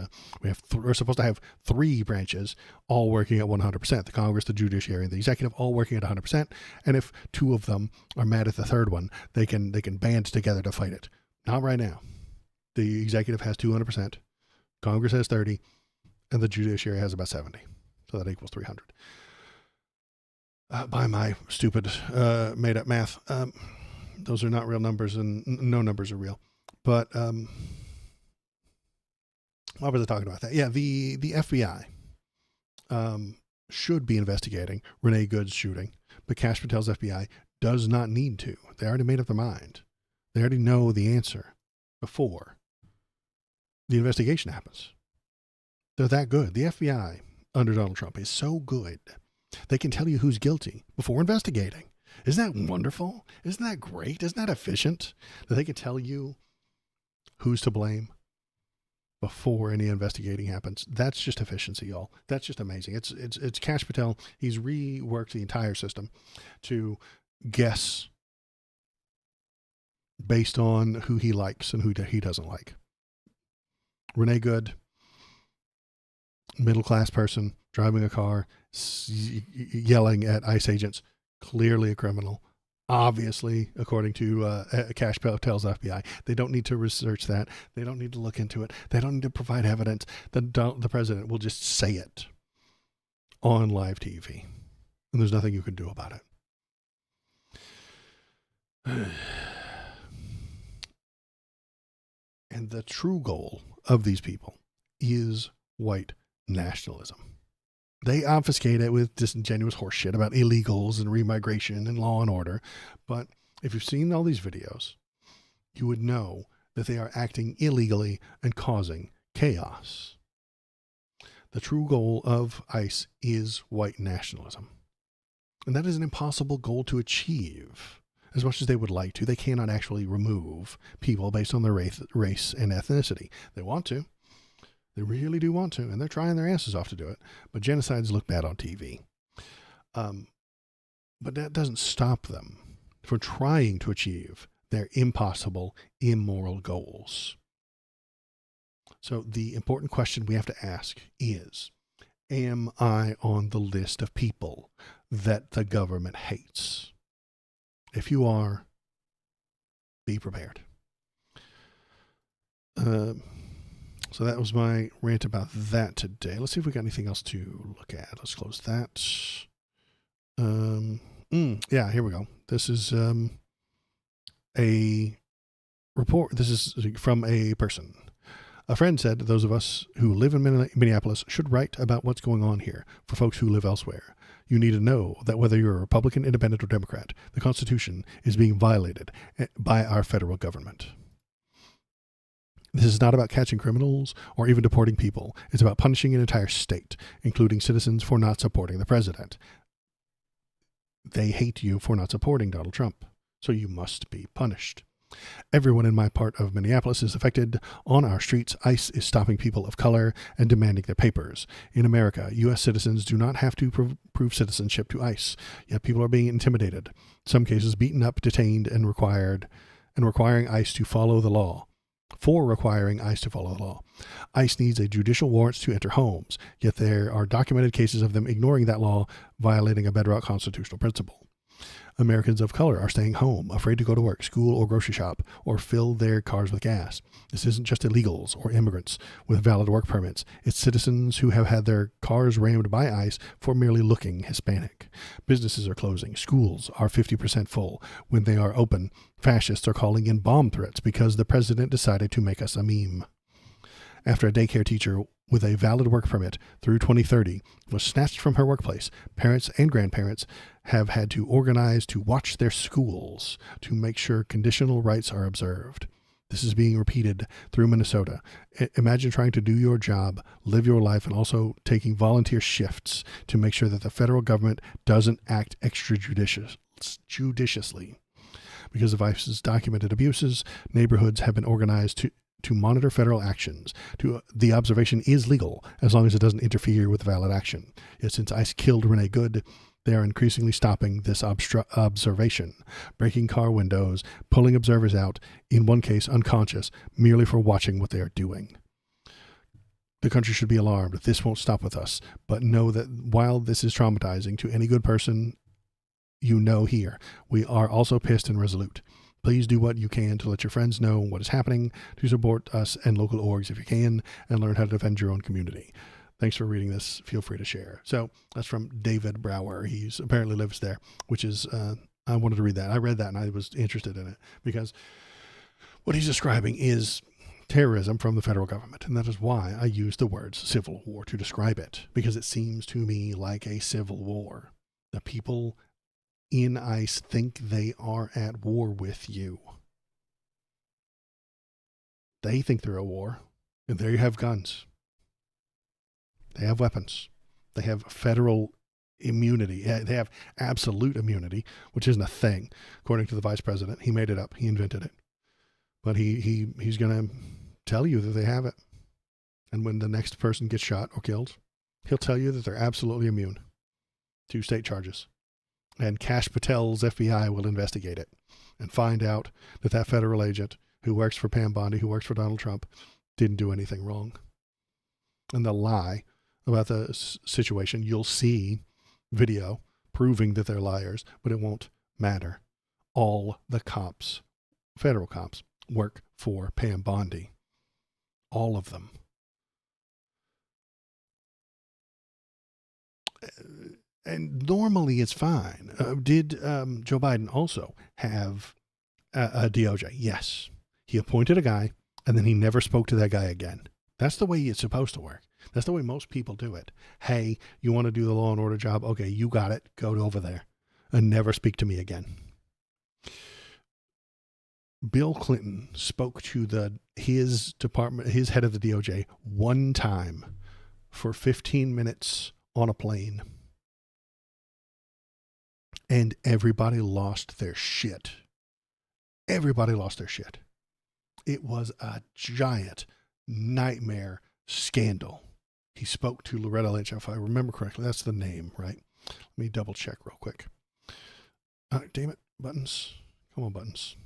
We're supposed to have three branches all working at 100%. The Congress, the judiciary, and the executive all working at 100%. And if two of them are mad at the third one, they can band together to fight it. Not right now. The executive has 200%, Congress has 30, and the judiciary has about 70. So that equals 300. By my stupid made-up math, those are not real numbers, and no numbers are real. But what was I talking about that? Yeah, the FBI should be investigating Renee Good's shooting, but Kash Patel's FBI does not need to. They already made up their mind. They already know the answer before the investigation happens. They're that good. The FBI under Donald Trump is so good. They can tell you who's guilty before investigating. Isn't that wonderful? Isn't that great? Isn't that efficient? That they can tell you who's to blame before any investigating happens. That's just efficiency, y'all. That's just amazing. It's Kash Patel. He's reworked the entire system to guess based on who he likes and who he doesn't like. Renee Good, middle-class person, driving a car, yelling at ICE agents, clearly a criminal. Obviously, according to Kash Patel's FBI, they don't need to research that. They don't need to look into it. They don't need to provide evidence. The president will just say it on live TV, and there's nothing you can do about it. And the true goal of these people is white nationalism. They obfuscate it with disingenuous horseshit about illegals and remigration and law and order. But if you've seen all these videos, you would know that they are acting illegally and causing chaos. The true goal of ICE is white nationalism. And that is an impossible goal to achieve. As much as they would like to, they cannot actually remove people based on their race and ethnicity. They want to. They really do want to, and they're trying their asses off to do it. But genocides look bad on TV. But that doesn't stop them from trying to achieve their impossible, immoral goals. So the important question we have to ask is, am I on the list of people that the government hates? If you are, be prepared. So that was my rant about that today. Let's see if we got anything else to look at. Let's close that. Yeah, here we go. This is a report. This is from a person. A friend said those of us who live in Minneapolis should write about what's going on here for folks who live elsewhere. You need to know that whether you're a Republican, Independent, or Democrat, the Constitution is being violated by our federal government. This is not about catching criminals or even deporting people. It's about punishing an entire state, including citizens, for not supporting the president. They hate you for not supporting Donald Trump, so you must be punished. Everyone in my part of Minneapolis is affected. On our streets, ICE is stopping people of color and demanding their papers. In America, U.S. citizens do not have to prove citizenship to ICE, yet people are being intimidated, some cases beaten up, detained, and requiring ICE to follow the law. ICE needs a judicial warrant to enter homes, yet there are documented cases of them ignoring that law, violating a bedrock constitutional principle. Americans of color are staying home, afraid to go to work, school, or grocery shop, or fill their cars with gas. This isn't just illegals or immigrants with valid work permits. It's citizens who have had their cars rammed by ICE for merely looking Hispanic. Businesses are closing. Schools are 50% full. When they are open, fascists are calling in bomb threats because the president decided to make us a meme. After a daycare teacher with a valid work permit through 2030 was snatched from her workplace, parents and grandparents have had to organize to watch their schools to make sure conditional rights are observed. This is being repeated through Minnesota. Imagine trying to do your job, live your life, and also taking volunteer shifts to make sure that the federal government doesn't act extrajudiciously. Because of ICE's documented abuses, neighborhoods have been organized to monitor federal actions. The observation is legal as long as it doesn't interfere with valid action. Yet since ICE killed Renee Good, they are increasingly stopping this observation, breaking car windows, pulling observers out, in one case unconscious, merely for watching what they are doing. The country should be alarmed. This won't stop with us, but know that while this is traumatizing to any good person you know here, we are also pissed and resolute. Please do what you can to let your friends know what is happening, to support us and local orgs if you can, and learn how to defend your own community. Thanks for reading this. Feel free to share. So that's from David Brower. He's apparently lives there, which is, I wanted to read that. I read that and I was interested in it because what he's describing is terrorism from the federal government. And that is why I use the words civil war to describe it, because it seems to me like a civil war. The people in ICE think they are at war with you. They think they're at war, and there you have guns. They have weapons. They have federal immunity. They have absolute immunity, which isn't a thing, according to the vice president. He made it up. He invented it. But he's going to tell you that they have it. And when the next person gets shot or killed, he'll tell you that they're absolutely immune to state charges. And Kash Patel's FBI will investigate it and find out that that federal agent who works for Pam Bondi, who works for Donald Trump, didn't do anything wrong. And they'll lie about the situation. You'll see video proving that they're liars, but it won't matter. All the cops, federal cops, work for Pam Bondi. All of them. And normally it's fine. Did Joe Biden also have a DOJ? Yes. He appointed a guy, and then he never spoke to that guy again. That's the way it's supposed to work. That's the way most people do it. Hey, you want to do the law and order job? Okay, you got it. Go over there and never speak to me again. Bill Clinton spoke to his department, his head of the DOJ, one time for 15 minutes on a plane. And everybody lost their shit. Everybody lost their shit. It was a giant nightmare scandal. He spoke to Loretta Lynch, if I remember correctly. That's the name, right? Let me double check real quick. Damn it, buttons. Come on, buttons.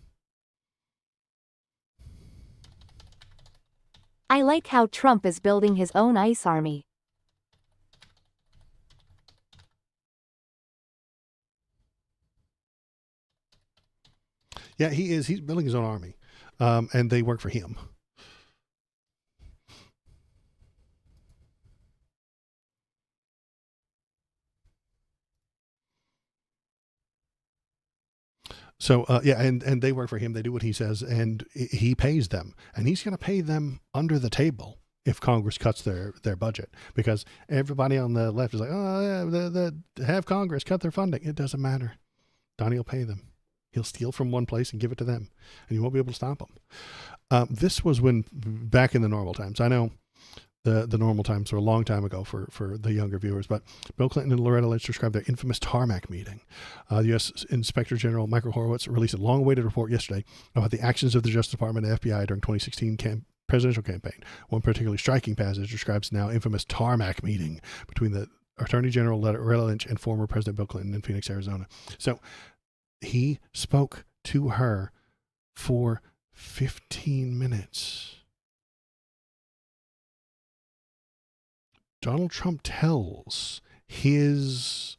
I like how Trump is building his own ICE army. Yeah, he is. He's building his own army. And they work for him. So, yeah, and they work for him. They do what he says, and he pays them. And he's going to pay them under the table if Congress cuts their budget. Because everybody on the left is like, oh, yeah, have Congress cut their funding. It doesn't matter. Donnie will pay them. He'll steal from one place and give it to them. And you won't be able to stop him. This was when, back in the normal times. I know the normal times were a long time ago for the younger viewers, but Bill Clinton and Loretta Lynch described their infamous tarmac meeting. The U.S. Inspector General Michael Horowitz released a long-awaited report yesterday about the actions of the Justice Department and FBI during 2016 presidential campaign. One particularly striking passage describes the now infamous tarmac meeting between the Attorney General Loretta Lynch and former President Bill Clinton in Phoenix, Arizona. So he spoke to her for 15 minutes. Donald Trump tells his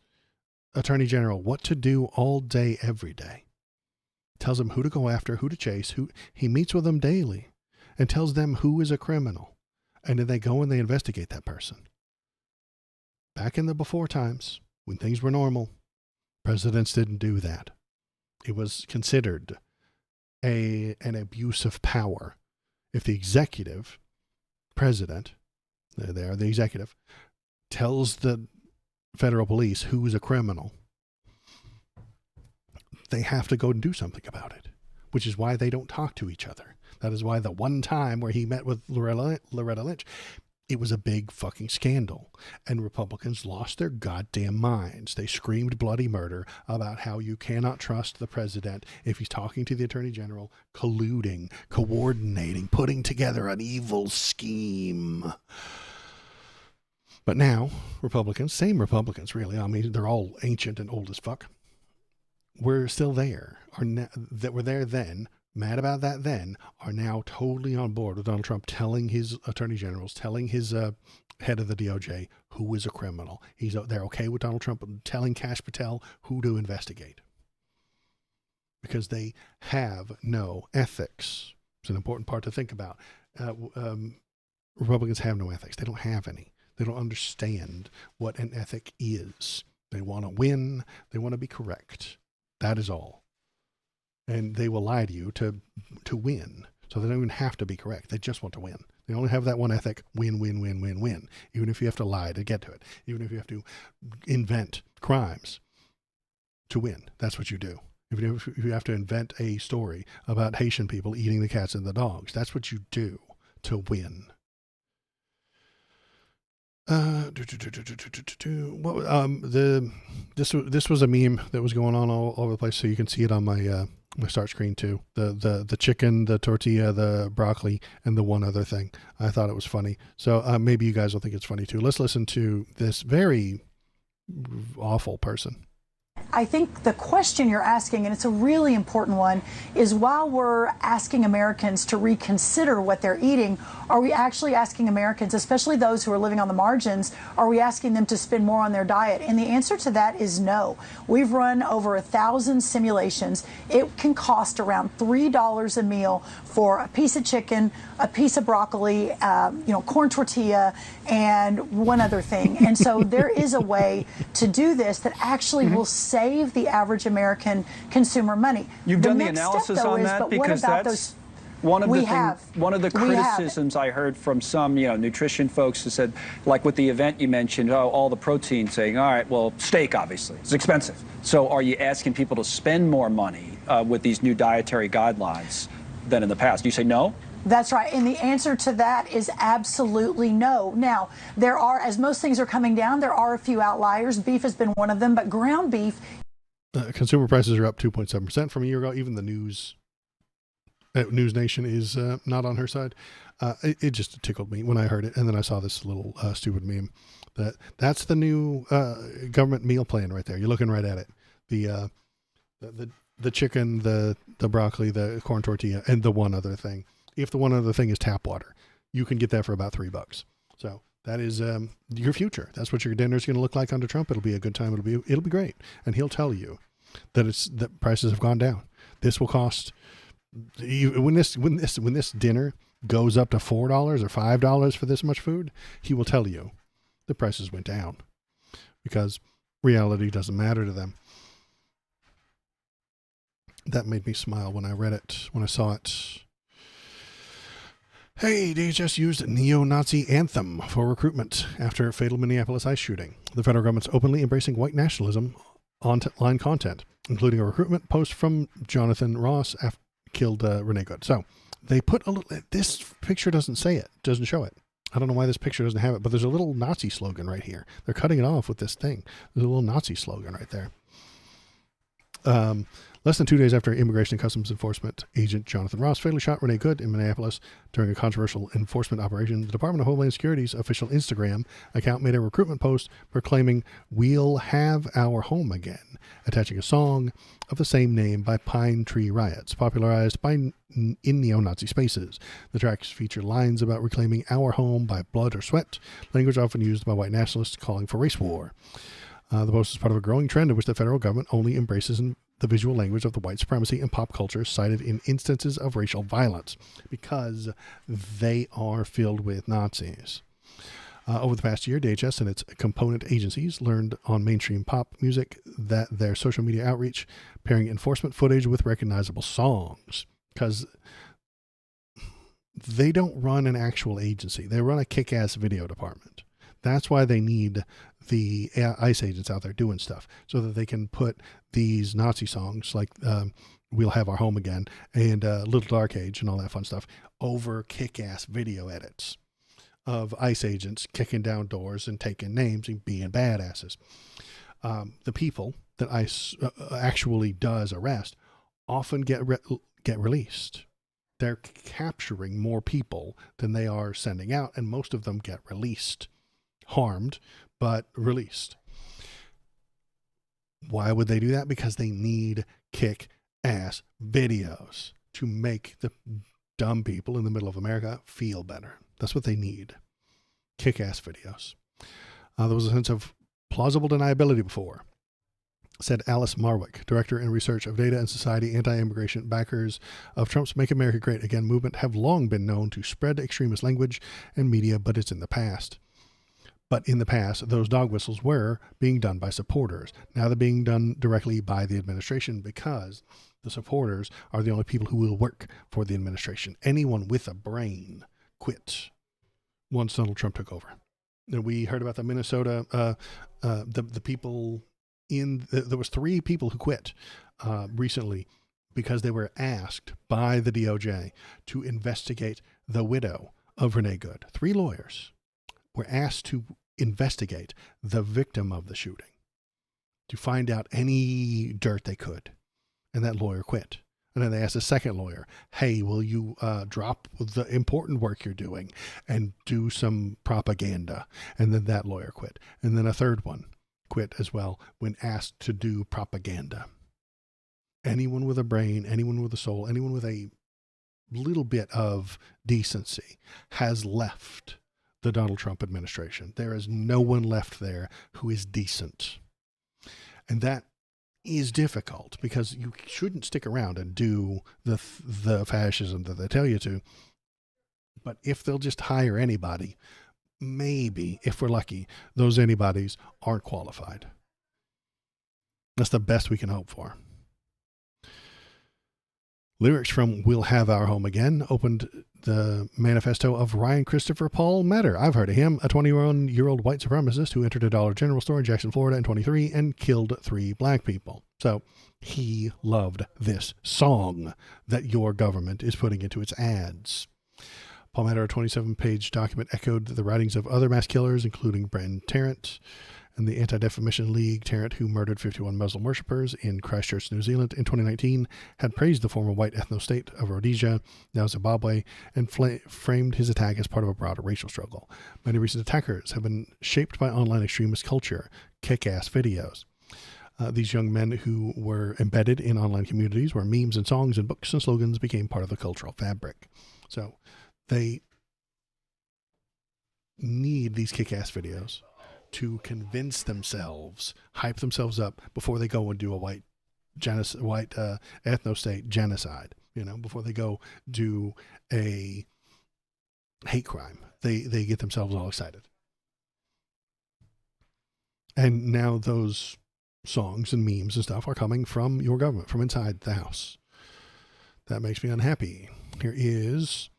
attorney general what to do all day, every day. Tells them who to go after, who to chase, who he meets with them daily and tells them who is a criminal. And then they go and they investigate that person. Back in the before times, when things were normal, presidents didn't do that. It was considered an abuse of power if the executive president, they are the executive, tells the federal police who's a criminal. They have to go and do something about it, which is why they don't talk to each other. That is why the one time where he met with Loretta Lynch, it was a big fucking scandal. And Republicans lost their goddamn minds. They screamed bloody murder about how you cannot trust the president if he's talking to the attorney general, colluding, coordinating, putting together an evil scheme. But now, Republicans, same Republicans really, I mean, they're all ancient and old as fuck. We're still there, that were there then, mad about that then, are now totally on board with Donald Trump telling his attorney generals, telling his head of the DOJ who is a criminal. They're okay with Donald Trump telling Kash Patel who to investigate. Because they have no ethics. It's an important part to think about. Republicans have no ethics. They don't have any. They don't understand what an ethic is. They want to win. They want to be correct. That is all. And they will lie to you to win. So they don't even have to be correct. They just want to win. They only have that one ethic, win, win, win, win, win. Even if you have to lie to get to it. Even if you have to invent crimes to win. That's what you do. Even if you have to invent a story about Haitian people eating the cats and the dogs. That's what you do to win. This was a meme that was going on all over the place, so you can see it on my my start screen too. The chicken, the tortilla, the broccoli, and the one other thing. I thought it was funny, so maybe you guys will think it's funny too. Let's listen to this very awful person. I think the question you're asking, and it's a really important one, is while we're asking Americans to reconsider what they're eating, are we actually asking Americans, especially those who are living on the margins, are we asking them to spend more on their diet? And the answer to that is no. We've run over 1,000 simulations. It can cost around $3 a meal for a piece of chicken, a piece of broccoli, corn tortilla, and one other thing. And so there is a way to do this that actually will save the average American consumer money. You've done the analysis on that, because that's one of the criticisms I heard from some nutrition folks who said, like with the event you mentioned, all the protein, saying, all right, well, steak obviously it's expensive. So are you asking people to spend more money with these new dietary guidelines than in the past? You say no? That's right. And the answer to that is absolutely no. Now, there are, as most things are coming down, there are a few outliers. Beef has been one of them, but ground beef. Consumer prices are up 2.7% from a year ago. Even the news News Nation is not on her side. It just tickled me when I heard it, and then I saw this little stupid meme. That's the new government meal plan right there. You're looking right at it. The chicken, the broccoli, the corn tortilla, and the one other thing. If the one other thing is tap water, you can get that for about $3. So that is your future. That's what your dinner's going to look like under Trump. It'll be a good time. It'll be great, and he'll tell you that prices have gone down. This will cost when this dinner goes up to $4 or $5 for this much food. He will tell you the prices went down because reality doesn't matter to them. That made me smile when I read it, when I saw it. Hey, DHS used neo-Nazi anthem for recruitment after fatal Minneapolis ICE shooting. The federal government's openly embracing white nationalism online content, including a recruitment post from Jonathan Ross after killed Renee Good. So they put a little, this picture doesn't say it, doesn't show it. I don't know why this picture doesn't have it, but there's a little Nazi slogan right here. They're cutting it off with this thing. There's a little Nazi slogan right there. Less than 2 days after Immigration and Customs Enforcement agent Jonathan Ross fatally shot Renee Good in Minneapolis during a controversial enforcement operation, the Department of Homeland Security's official Instagram account made a recruitment post proclaiming, "We'll have our home again," attaching a song of the same name by Pine Tree Riots, popularized in neo-Nazi spaces. The tracks feature lines about reclaiming our home by blood or sweat, language often used by white nationalists calling for race war. The post is part of a growing trend in which the federal government only embraces the visual language of the white supremacy and pop culture cited in instances of racial violence because they are filled with Nazis. Over the past year, DHS and its component agencies learned on mainstream pop music that their social media outreach, pairing enforcement footage with recognizable songs, because they don't run an actual agency. They run a kick-ass video department. That's why they need the ICE agents out there doing stuff so that they can put these Nazi songs like We'll Have Our Home Again and Little Dark Age and all that fun stuff over kick-ass video edits of ICE agents kicking down doors and taking names and being badasses. The people that ICE actually does arrest often get released. They're capturing more people than they are sending out, and most of them get released. Harmed, but released. Why would they do that? Because they need kick-ass videos to make the dumb people in the middle of America feel better. That's what they need. Kick-ass videos. There was a sense of plausible deniability before, said Alice Marwick, Director in Research of Data and Society. Anti-immigration backers of Trump's Make America Great Again movement have long been known to spread extremist language and media, but it's in the past. But in the past, those dog whistles were being done by supporters. Now they're being done directly by the administration because the supporters are the only people who will work for the administration. Anyone with a brain quit once Donald Trump took over. And we heard about the Minnesota, the people there was 3 people who quit recently because they were asked by the DOJ to investigate the widow of Renee Good. 3 lawyers were asked to investigate the victim of the shooting to find out any dirt they could. And that lawyer quit. And then they asked a second lawyer, hey, will you drop the important work you're doing and do some propaganda? And then that lawyer quit. And then a third one quit as well when asked to do propaganda. Anyone with a brain, anyone with a soul, anyone with a little bit of decency has left the Donald Trump administration. There is no one left there who is decent. And that is difficult because you shouldn't stick around and do the fascism that they tell you to. But if they'll just hire anybody, maybe, if we're lucky, those anybody's aren't qualified. That's the best we can hope for. Lyrics from We'll Have Our Home Again opened the manifesto of Ryan Christopher Paul Metter. I've heard of him, a 21-year-old white supremacist who entered a Dollar General store in Jackson, Florida in 23 and killed 3 black people. So he loved this song that your government is putting into its ads. Paul Metter, a 27-page document, echoed the writings of other mass killers, including Brenton Tarrant. And the Anti-Defamation League, Tarrant, who murdered 51 Muslim worshippers in Christchurch, New Zealand in 2019, had praised the former white ethno-state of Rhodesia, now Zimbabwe, and framed his attack as part of a broader racial struggle. Many recent attackers have been shaped by online extremist culture, kick-ass videos. These young men who were embedded in online communities where memes and songs and books and slogans became part of the cultural fabric. So they need these kick-ass videos to convince themselves, hype themselves up before they go and do a white ethno-state genocide, before they go do a hate crime. They get themselves all excited. And now those songs and memes and stuff are coming from your government, from inside the house. That makes me unhappy. Here is...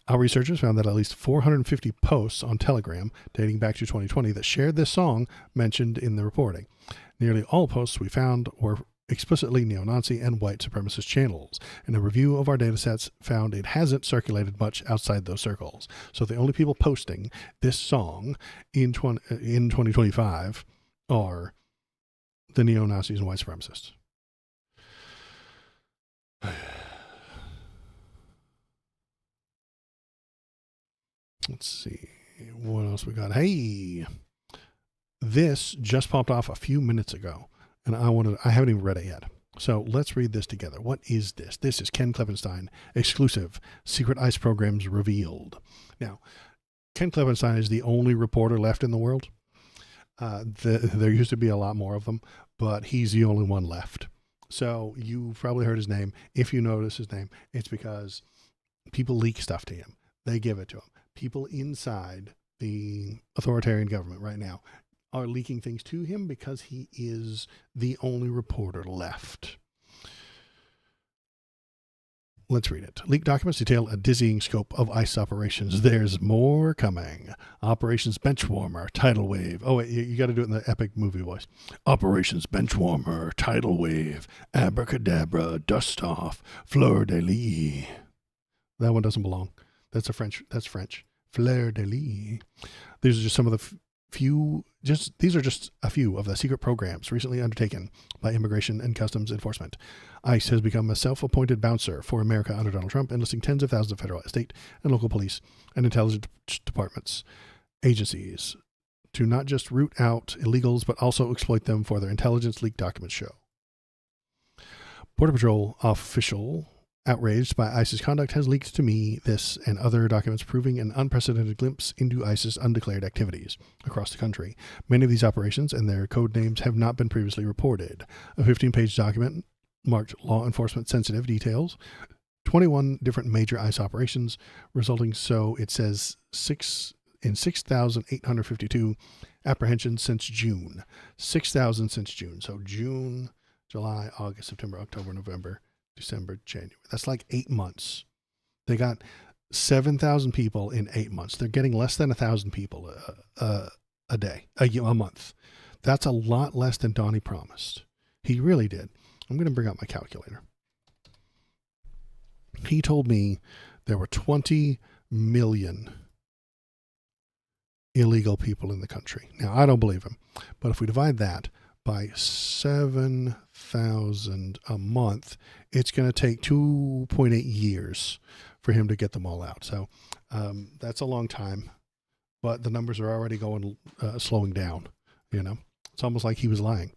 Our researchers found that at least 450 posts on Telegram dating back to 2020 that shared this song mentioned in the reporting. Nearly all posts we found were explicitly neo-Nazi and white supremacist channels, and a review of our datasets found it hasn't circulated much outside those circles. So the only people posting this song in 2025 are the neo-Nazis and white supremacists. Let's see what else we got. Hey, this just popped off a few minutes ago, and I haven't even read it yet. So let's read this together. What is this? This is Ken Klevenstein, exclusive, secret ICE programs revealed. Now, Ken Klevenstein is the only reporter left in the world. There used to be a lot more of them, but he's the only one left. So you've probably heard his name. If you notice his name, it's because people leak stuff to him. They give it to him. People inside the authoritarian government right now are leaking things to him because he is the only reporter left. Let's read it. Leaked documents detail a dizzying scope of ICE operations. There's more coming. Operations Benchwarmer, Tidal Wave. Oh, wait, you got to do it in the epic movie voice. Operations Benchwarmer, Tidal Wave, Abracadabra, Dust Off, Fleur de Lis. That one doesn't belong. That's French. Fleur de Lis. These are just some of the these are just a few of the secret programs recently undertaken by Immigration and Customs Enforcement. ICE has become a self-appointed bouncer for America under Donald Trump, enlisting tens of thousands of federal, state, and local police and intelligence departments, agencies, to not just root out illegals, but also exploit them for their intelligence leak documents show. Border Patrol official outraged by ICE's conduct has leaked to me this and other documents proving an unprecedented glimpse into ICE's undeclared activities across the country. Many of these operations and their code names have not been previously reported. A 15-page document marked law enforcement sensitive details 21 different major ICE operations, resulting, so it says, 6,852 apprehensions since June. 6,000 since June. So June, July, August, September, October, November, December, January. That's like 8 months. They got 7,000 people in 8 months. They're getting less than 1,000 people a day, a month. That's a lot less than Donnie promised. He really did. I'm going to bring out my calculator. He told me there were 20 million illegal people in the country. Now, I don't believe him, but if we divide that by 7,000 a month, it's going to take 2.8 years for him to get them all out. So that's a long time, but the numbers are already going, slowing down. It's almost like he was lying.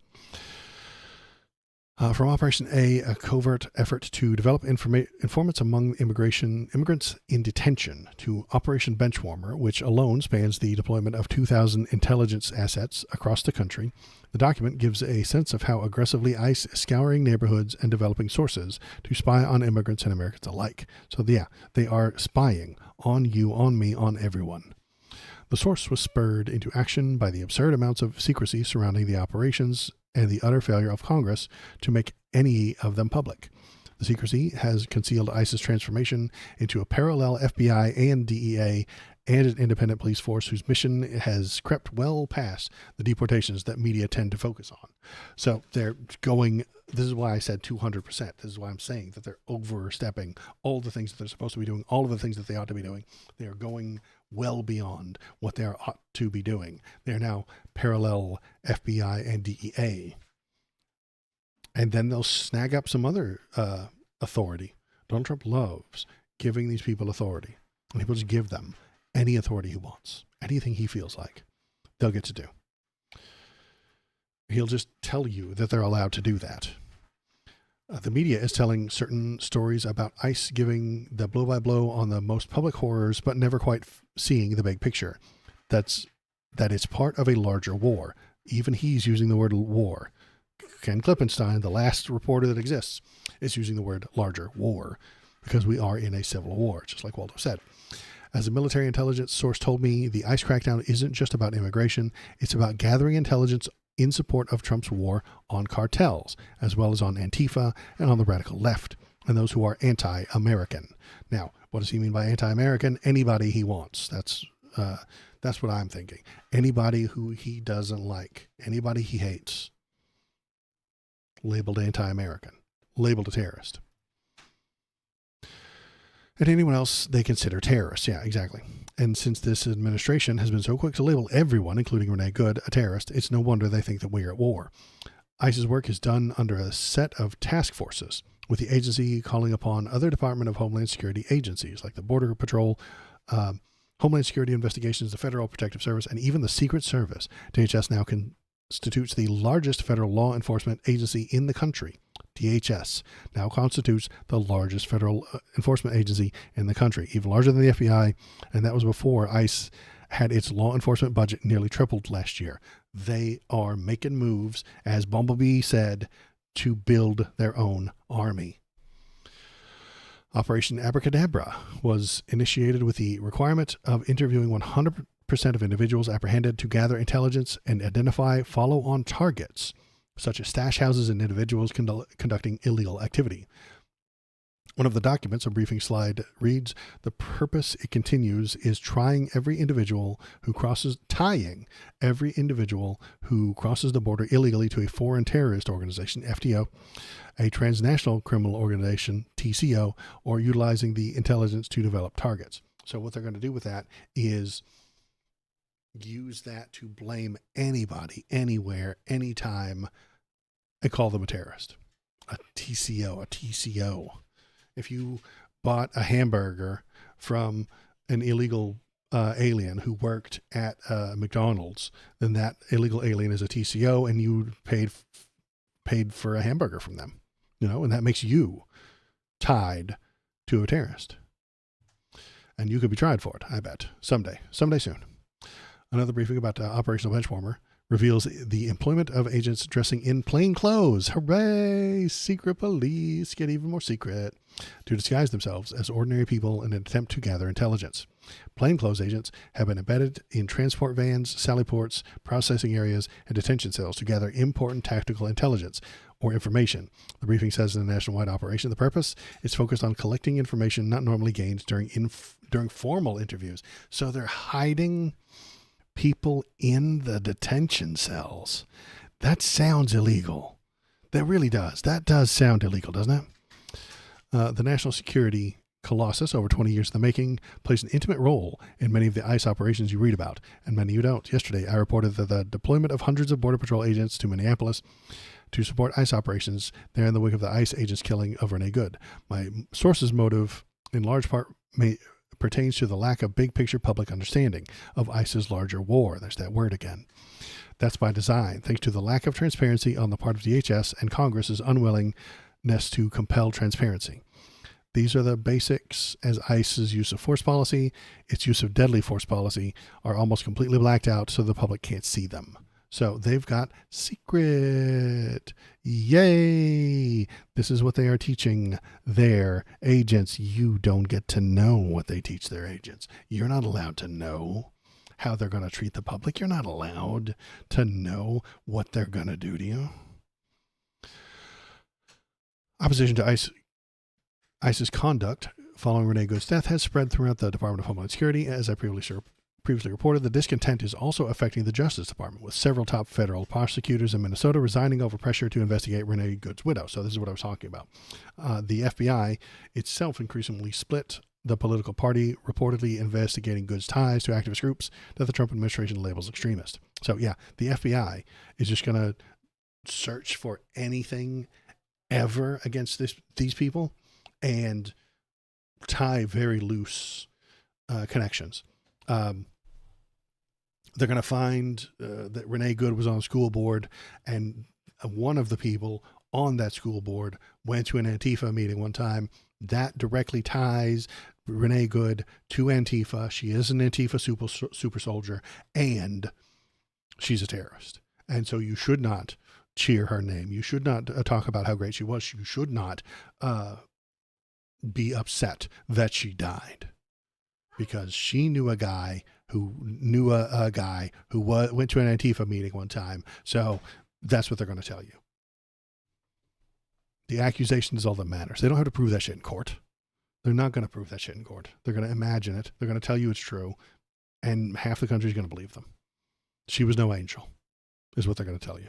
From Operation A, a covert effort to develop informants among immigrants in detention, to Operation Benchwarmer, which alone spans the deployment of 2,000 intelligence assets across the country. The document gives a sense of how aggressively ICE is scouring neighborhoods and developing sources to spy on immigrants and Americans alike. So yeah, they are spying on you, on me, on everyone. The source was spurred into action by the absurd amounts of secrecy surrounding the operations and the utter failure of Congress to make any of them public. The secrecy has concealed ICE's transformation into a parallel FBI and DEA and an independent police force whose mission has crept well past the deportations that media tend to focus on. So they're going, this is why I said 200%. This is why I'm saying that they're overstepping all the things that they're supposed to be doing, all of the things that they ought to be doing. They are going well beyond what they ought to be doing. They're now parallel FBI and DEA. And then they'll snag up some other authority. Donald Trump loves giving these people authority. And he will just give them any authority he wants, anything he feels like, they'll get to do. He'll just tell you that they're allowed to do that. The media is telling certain stories about ICE giving the blow-by-blow on the most public horrors, but never quite seeing the big picture. That it's part of a larger war. Even he's using the word war. Ken Klippenstein, the last reporter that exists, is using the word larger war because we are in a civil war, just like Waldo said. As a military intelligence source told me, the ICE crackdown isn't just about immigration. It's about gathering intelligence in support of Trump's war on cartels, as well as on Antifa and on the radical left, and those who are anti-American. Now, what does he mean by anti-American? Anybody he wants. That's what I'm thinking. Anybody who he doesn't like, anybody he hates, labeled anti-American, labeled a terrorist. And anyone else they consider terrorists. Yeah, exactly. And since this administration has been so quick to label everyone, including Renee Good, a terrorist, it's no wonder they think that we're at war. ICE's work is done under a set of task forces, with the agency calling upon other Department of Homeland Security agencies like the Border Patrol, Homeland Security Investigations, the Federal Protective Service, and even the Secret Service. DHS now constitutes the largest federal law enforcement agency in the country. DHS now constitutes the largest federal enforcement agency in the country, even larger than the FBI, and that was before ICE had its law enforcement budget nearly tripled last year. They are making moves, as Bumblebee said, to build their own army. Operation Abracadabra was initiated with the requirement of interviewing 100% of individuals apprehended to gather intelligence and identify follow-on targets, such as stash houses and individuals conducting illegal activity. One of the documents, a briefing slide, reads, "The purpose," it continues, "is tying every individual who crosses the border illegally to a foreign terrorist organization, FTO, a transnational criminal organization, TCO, or utilizing the intelligence to develop targets." So what they're going to do with that is use that to blame anybody, anywhere, anytime, and call them a terrorist. A TCO. If you bought a hamburger from an illegal alien who worked at McDonald's, then that illegal alien is a TCO, and you paid for a hamburger from them, and that makes you tied to a terrorist. And you could be tried for it, I bet, someday soon. Another briefing about Operational Benchwarmer reveals the employment of agents dressing in plain clothes. Hooray! Secret police get even more secret to disguise themselves as ordinary people in an attempt to gather intelligence. Plainclothes agents have been embedded in transport vans, sally ports, processing areas, and detention cells to gather important tactical intelligence or information. The briefing says in a nationwide operation, the purpose is focused on collecting information not normally gained during formal interviews. So they're hiding people in the detention cells. That sounds illegal. That really does. That does sound illegal, doesn't it? The national security colossus, over 20 years in the making, plays an intimate role in many of the ICE operations you read about, and many you don't. Yesterday, I reported that the deployment of hundreds of Border Patrol agents to Minneapolis to support ICE operations there in the wake of the ICE agents' killing of Renee Good. My source's motive, in large part, pertains to the lack of big-picture public understanding of ICE's larger war. There's that word again. That's by design, thanks to the lack of transparency on the part of DHS and Congress's unwillingness to compel transparency. These are the basics, as ICE's use of force policy, its use of deadly force policy, are almost completely blacked out so the public can't see them. So they've got secret. Yay! This is what they are teaching their agents. You don't get to know what they teach their agents. You're not allowed to know how they're going to treat the public. You're not allowed to know what they're going to do to you. Opposition to ICE's conduct following Renee Good's death has spread throughout the Department of Homeland Security. As I previously reported, the discontent is also affecting the Justice Department, with several top federal prosecutors in Minnesota resigning over pressure to investigate Renee Good's widow. So this is what I was talking about. The FBI itself increasingly split the political party reportedly investigating Good's ties to activist groups that the Trump administration labels extremist. So yeah, the FBI is just going to search for anything ever against these people and tie very loose connections. They're going to find that Renee Good was on the school board, and one of the people on that school board went to an Antifa meeting one time. That directly ties Renee Good to Antifa. She is an Antifa super soldier, and she's a terrorist. And so you should not cheer her name. You should not talk about how great she was. You should not be upset that she died, because she knew a guy who knew a guy who went to an Antifa meeting one time. So that's what they're going to tell you. The accusation is all that matters. They don't have to prove that shit in court. They're not going to prove that shit in court. They're going to imagine it. They're going to tell you it's true. And half the country is going to believe them. She was no angel, is what they're going to tell you.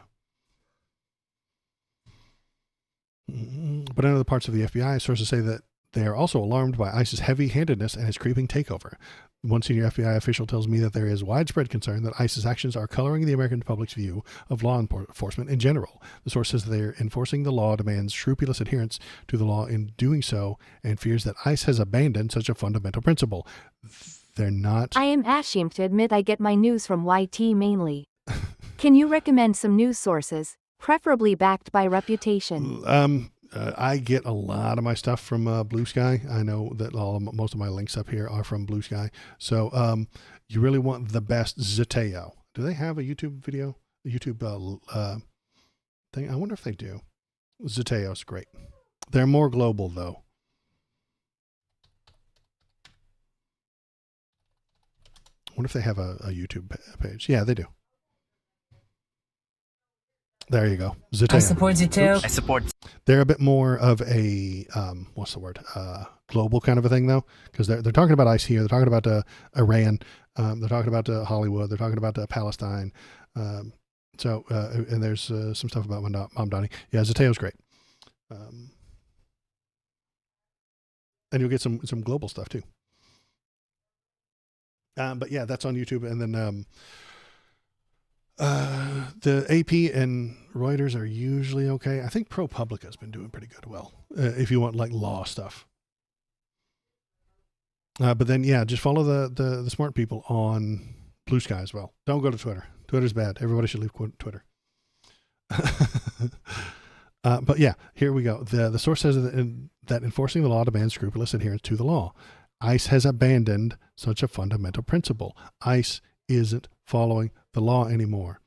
But in other parts of the FBI, sources say that they are also alarmed by ICE's heavy-handedness and its creeping takeover. One senior FBI official tells me that there is widespread concern that ICE's actions are coloring the American public's view of law enforcement in general. The source says they're enforcing the law demands scrupulous adherence to the law in doing so, and fears that ICE has abandoned such a fundamental principle. They're not... I am ashamed to admit I get my news from YT mainly. Can you recommend some news sources, preferably backed by reputation? I get a lot of my stuff from Blue Sky. I know that most of my links up here are from Blue Sky. So you really want the best. Zeteo. Do they have a YouTube video? A YouTube thing? I wonder if they do. Zeteo's great. They're more global, though. I wonder if they have a YouTube page. Yeah, they do. There you go. Zeteo. I support you too. Oops. I support. They're a bit more of a what's the word? Global kind of a thing, though, because they're talking about ICE here. They're talking about Iran. They're talking about Hollywood. They're talking about Palestine. And there's some stuff about Mamdani. Yeah, Zeteo's great. And you'll get some global stuff too. But yeah, that's on YouTube, and then. The AP and Reuters are usually okay. I think ProPublica's been doing pretty good. Well, if you want like law stuff. But then, yeah, just follow the smart people on Blue Sky as well. Don't go to Twitter. Twitter's bad. Everybody should leave Twitter. But yeah, here we go. The source says that enforcing the law demands scrupulous adherence to the law. ICE has abandoned such a fundamental principle. ICE isn't following the law anymore.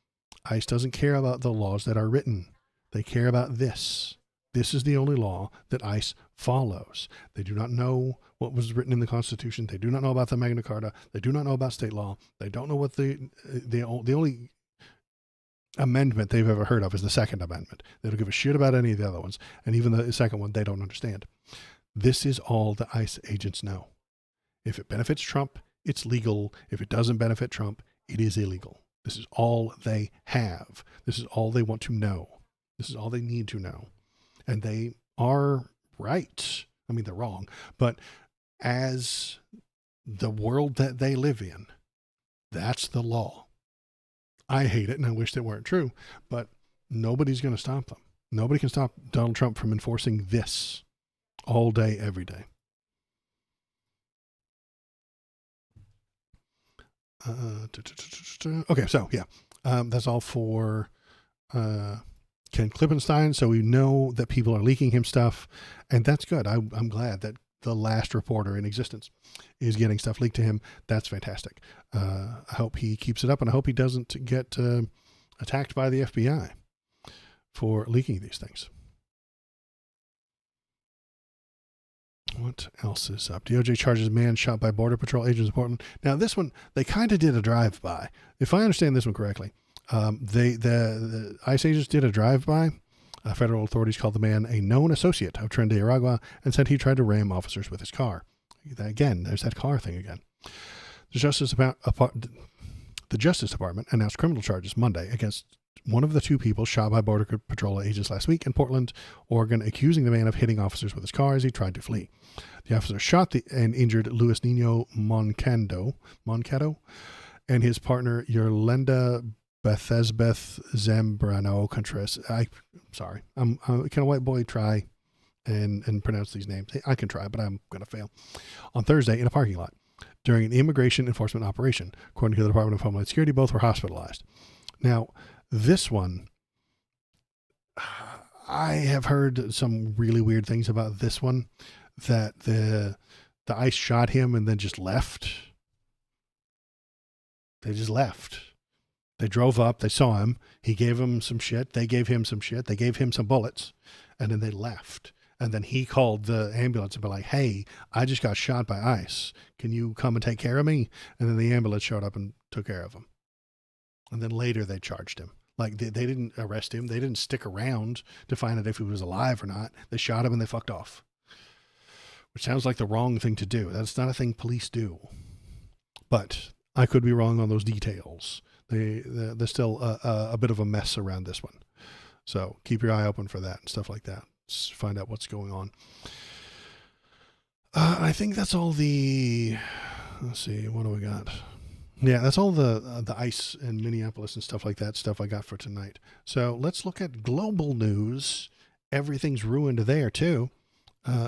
ICE doesn't care about the laws that are written. They care about this. This is the only law that ICE follows. They do not know what was written in the Constitution. They do not know about the Magna Carta. They do not know about state law. They don't know what the only amendment they've ever heard of is the Second Amendment. They don't give a shit about any of the other ones. And even the second one, they don't understand. This is all the ICE agents know. If it benefits Trump, it's legal. If it doesn't benefit Trump, it is illegal. This is all they have. This is all they want to know. This is all they need to know. And they are right. I mean, they're wrong. But as the world that they live in, that's the law. I hate it and I wish that weren't true, but nobody's going to stop them. Nobody can stop Donald Trump from enforcing this all day, every day. Okay, so yeah, that's all for Ken Klippenstein. So we know that people are leaking him stuff, and that's good. I'm glad that the last reporter in existence is getting stuff leaked to him. That's fantastic. I hope he keeps it up, and I hope he doesn't get attacked by the FBI for leaking these things. What else is up? DOJ charges man shot by Border Patrol agents in Portland. Now, this one, they kind of did a drive-by. If I understand this one correctly, the ICE agents did a drive-by. Federal authorities called the man a known associate of Tren de Aragua and said he tried to ram officers with his car. Again, there's that car thing again. The Justice Department announced criminal charges Monday against one of the two people shot by Border Patrol agents last week in Portland, Oregon, accusing the man of hitting officers with his car as he tried to flee. The officer shot and injured Luis Nino Moncado and his partner Yolanda Bethesbeth Zambrano Contreras. Sorry. Can a white boy try and pronounce these names? I can try, but I'm going to fail. On Thursday in a parking lot during an immigration enforcement operation. According to the Department of Homeland Security, both were hospitalized. Now, this one, I have heard some really weird things about this one, that the ICE shot him and then just left. They just left. They drove up, they saw him, he gave them some shit, they gave him some shit, they gave him some bullets, and then they left. And then he called the ambulance and be like, hey, I just got shot by ICE. Can you come and take care of me? And then the ambulance showed up and took care of him. And then later they charged him. Like they didn't arrest him. They didn't stick around to find out if he was alive or not. They shot him and they fucked off. Which sounds like the wrong thing to do. That's not a thing police do. But I could be wrong on those details. There's still a bit of a mess around this one. So keep your eye open for that and stuff like that. Let's find out what's going on. I think that's all the, let's see, what do we got? Yeah, that's all the ICE and Minneapolis and stuff like that stuff I got for tonight. So let's look at global news. Everything's ruined there too.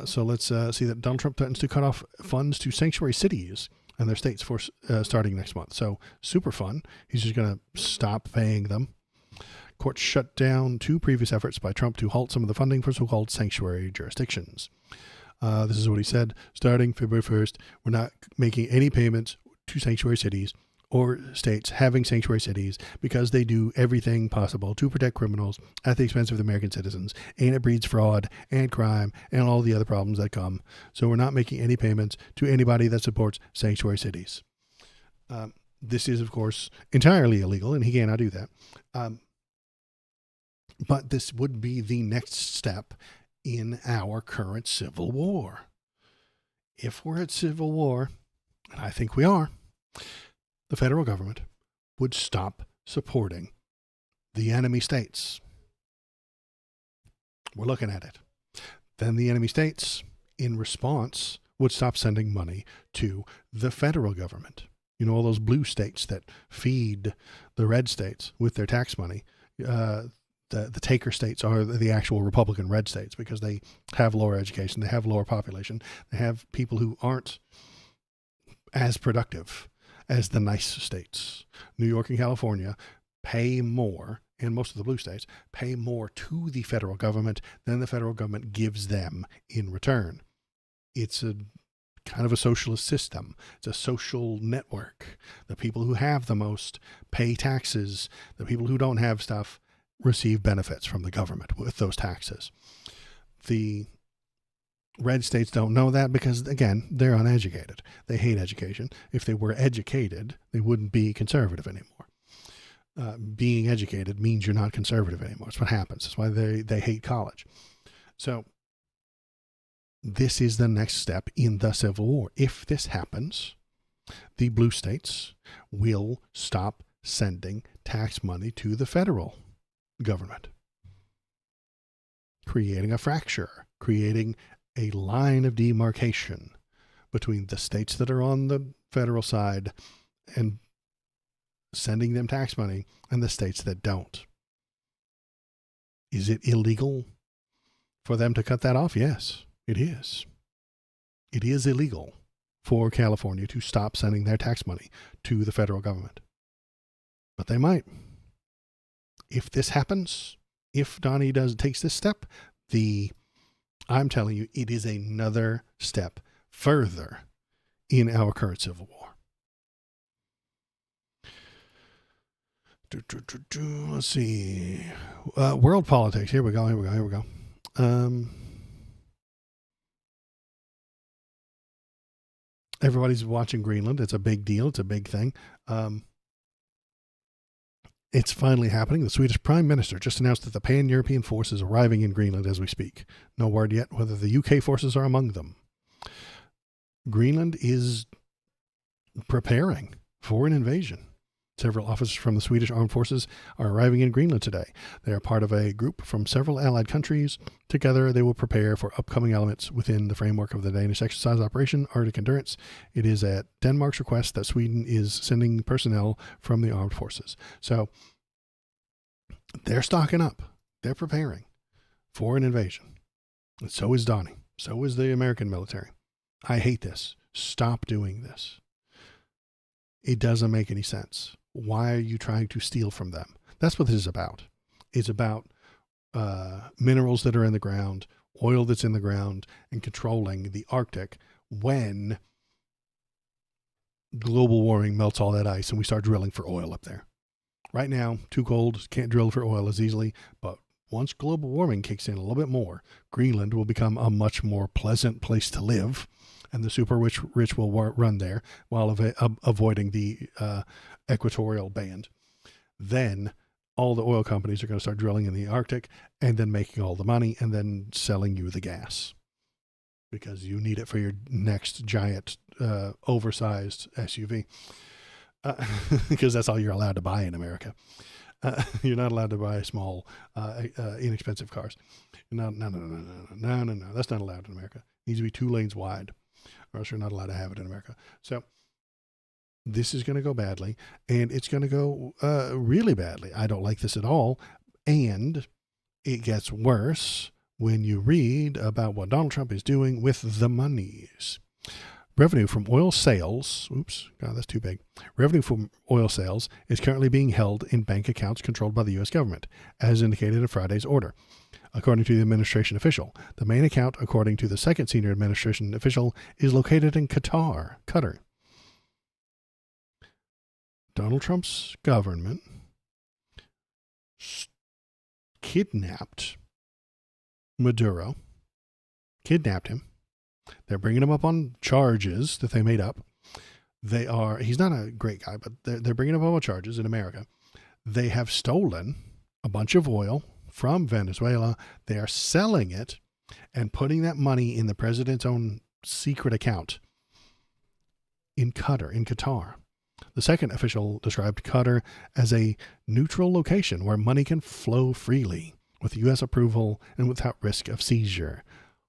So let's see that Donald Trump threatens to cut off funds to sanctuary cities and their states for starting next month. So super fun. He's just going to stop paying them. Courts shut down 2 previous efforts by Trump to halt some of the funding for so-called sanctuary jurisdictions. This is what he said. Starting February 1st, we're not making any payments to sanctuary cities or states having sanctuary cities because they do everything possible to protect criminals at the expense of the American citizens, and it breeds fraud and crime and all the other problems that come. So we're not making any payments to anybody that supports sanctuary cities. This is, of course, entirely illegal, and he cannot do that. But this would be the next step in our current civil war. If we're at civil war, and I think we are, the federal government would stop supporting the enemy states. We're looking at it. Then the enemy states, in response, would stop sending money to the federal government. You know, all those blue states that feed the red states with their tax money. The taker states are the actual Republican red states because they have lower education, they have lower population, they have people who aren't as productive as the nice states. New York and California pay more, and most of the blue states pay more to the federal government than the federal government gives them in return. It's a kind of a socialist system. It's a social network. The people who have the most pay taxes. The people who don't have stuff receive benefits from the government with those taxes. The red states don't know that because, again, they're uneducated. They hate education. If they were educated, they wouldn't be conservative anymore. Being educated means you're not conservative anymore. That's what happens. That's why they hate college. So this is the next step in the Civil War. If this happens, the blue states will stop sending tax money to the federal government, creating a fracture, creating a line of demarcation between the states that are on the federal side and sending them tax money and the states that don't. Is it illegal for them to cut that off? Yes, it is. It is illegal for California to stop sending their tax money to the federal government. But they might. If this happens, if Donnie takes this step, I'm telling you, it is another step further in our current civil war. Let's see. World politics. Here we go. Everybody's watching Greenland. It's a big deal. It's a big thing. It's finally happening. The Swedish Prime Minister just announced that the pan-European force is arriving in Greenland as we speak. No word yet whether the UK forces are among them. Greenland is preparing for an invasion. Several officers from the Swedish Armed Forces are arriving in Greenland today. They are part of a group from several allied countries. Together, they will prepare for upcoming elements within the framework of the Danish exercise operation Arctic Endurance. It is at Denmark's request that Sweden is sending personnel from the armed forces. So they're stocking up. They're preparing for an invasion. And so is Donnie. So is the American military. I hate this. Stop doing this. It doesn't make any sense. Why are you trying to steal from them? That's what this is about. It's about minerals that are in the ground, oil that's in the ground, and controlling the Arctic when global warming melts all that ice and we start drilling for oil up there. Right now, too cold, can't drill for oil as easily, but once global warming kicks in a little bit more, Greenland will become a much more pleasant place to live, and the super rich will run there while avoiding the equatorial band. Then all the oil companies are going to start drilling in the Arctic and then making all the money and then selling you the gas because you need it for your next giant oversized SUV because that's all you're allowed to buy in America. You're not allowed to buy small, inexpensive cars. No. That's not allowed in America. It needs to be 2 lanes wide, or else you're not allowed to have it in America. So this is going to go badly, and it's going to go really badly. I don't like this at all. And it gets worse when you read about what Donald Trump is doing with the monies. Revenue from oil sales, that's too big. Revenue from oil sales is currently being held in bank accounts controlled by the U.S. government, as indicated in Friday's order. According to the administration official, the main account, according to the second senior administration official, is located in Qatar. Donald Trump's government kidnapped Maduro, kidnapped him. They're bringing him up on charges that they made up. He's not a great guy, but they're bringing him up on charges in America. They have stolen a bunch of oil from Venezuela. They are selling it and putting that money in the president's own secret account in Qatar. The second official described Qatar as a neutral location where money can flow freely with U.S. approval and without risk of seizure.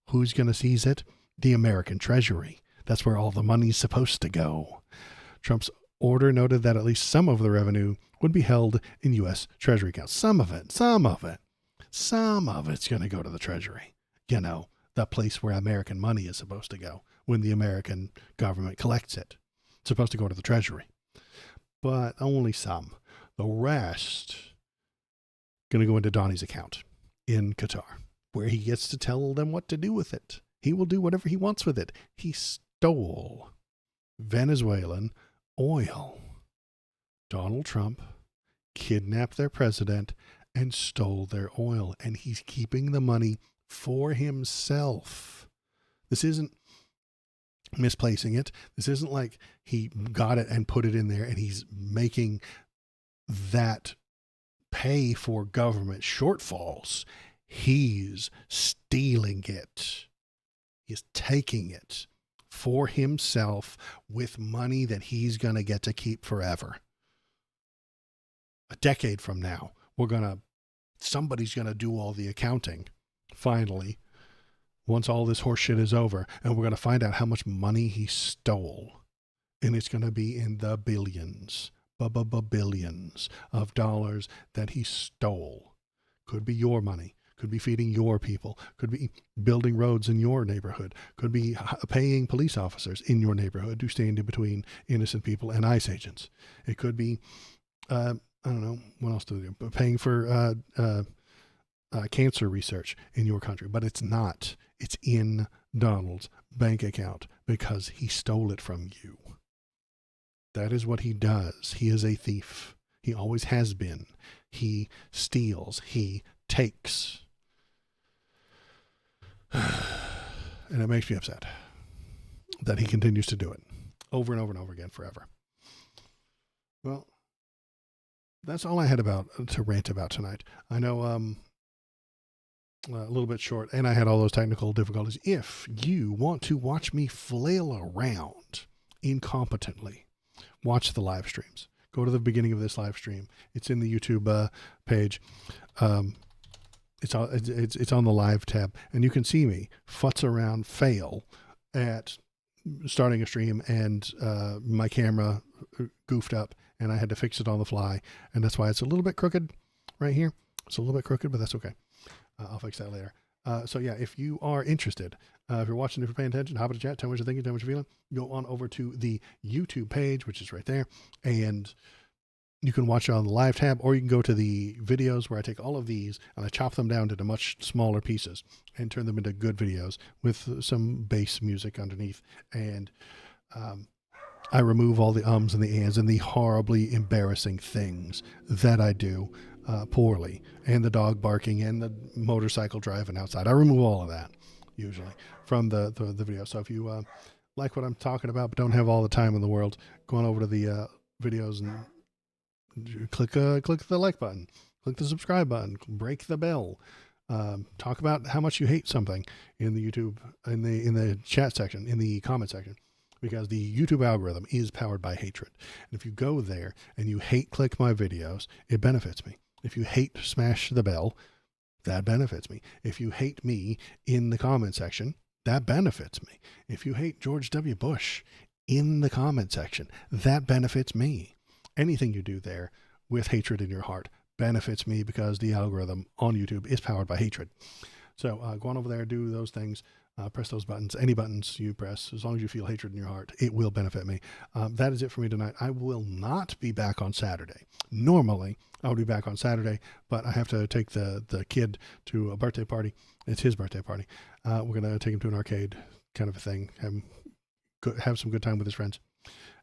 Who's going to seize it? The American Treasury. That's where all the money's supposed to go. Trump's order noted that at least some of the revenue would be held in U.S. Treasury accounts. Some of it's going to go to the Treasury. You know, the place where American money is supposed to go when the American government collects it. It's supposed to go to the Treasury. But only some. The rest going to go into Donnie's account in Qatar, where he gets to tell them what to do with it. He will do whatever he wants with it. He stole Venezuelan oil. Donald Trump kidnapped their president and stole their oil, and he's keeping the money for himself. This isn't misplacing it. This isn't like he got it and put it in there and he's making that pay for government shortfalls. He's stealing it. He's taking it for himself with money that he's going to get to keep forever. A decade from now, somebody's going to do all the accounting, finally, once all this horse shit is over, and we're going to find out how much money he stole. And it's going to be in the billions, billions of dollars that he stole. Could be your money. Could be feeding your people. Could be building roads in your neighborhood. Could be paying police officers in your neighborhood to stand in between innocent people and ICE agents. It could be, I don't know, what else do they do? Paying for cancer research in your country. But it's not. It's in Donald's bank account because he stole it from you. That is what he does. He is a thief. He always has been. He steals. He takes. And it makes me upset that he continues to do it over and over and over again forever. Well, that's all I had to rant about tonight. I know a little bit short, and I had all those technical difficulties. If you want to watch me flail around incompetently, watch the live streams. Go to the beginning of this live stream. It's in the YouTube page. It's on the live tab, and you can see me futz around, fail at starting a stream, and my camera goofed up, and I had to fix it on the fly, and that's why it's a little bit crooked right here. It's a little bit crooked, but that's okay. I'll fix that later. So yeah, if you are interested, if you're watching, if you're paying attention, hop in the chat, tell me what you're thinking, tell me what you're feeling. Go on over to the YouTube page, which is right there, and you can watch it on the live tab, or you can go to the videos where I take all of these and I chop them down into much smaller pieces and turn them into good videos with some bass music underneath. And I remove all the ums and the ands and the horribly embarrassing things that I do poorly, and the dog barking and the motorcycle driving outside. I remove all of that usually from the video. So if you like what I'm talking about but don't have all the time in the world, go on over to the videos and click the like button, click the subscribe button, break the bell, talk about how much you hate something in the YouTube, in the chat section, in the comment section, because the YouTube algorithm is powered by hatred. And if you go there and you hate click my videos, it benefits me. If you hate smash the bell, that benefits me. If you hate me in the comment section, that benefits me. If you hate George W. Bush in the comment section, that benefits me. Anything you do there with hatred in your heart benefits me, because the algorithm on YouTube is powered by hatred. So go on over there, do those things, press those buttons, any buttons you press, as long as you feel hatred in your heart, it will benefit me. That is it for me tonight. I will not be back on Saturday. Normally, I would be back on Saturday, but I have to take the kid to a birthday party. It's his birthday party. We're going to take him to an arcade kind of a thing, have some good time with his friends.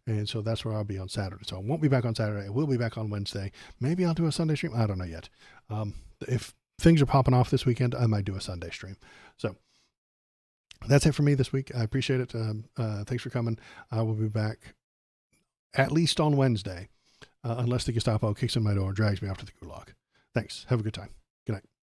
And so that's where I'll be on Saturday. So I won't be back on Saturday. I will be back on Wednesday. Maybe I'll do a Sunday stream. I don't know yet. If things are popping off this weekend, I might do a Sunday stream. So that's it for me this week. I appreciate it. Thanks for coming. I will be back at least on Wednesday, unless the Gestapo kicks in my door and drags me off to the gulag. Thanks. Have a good time. Good night.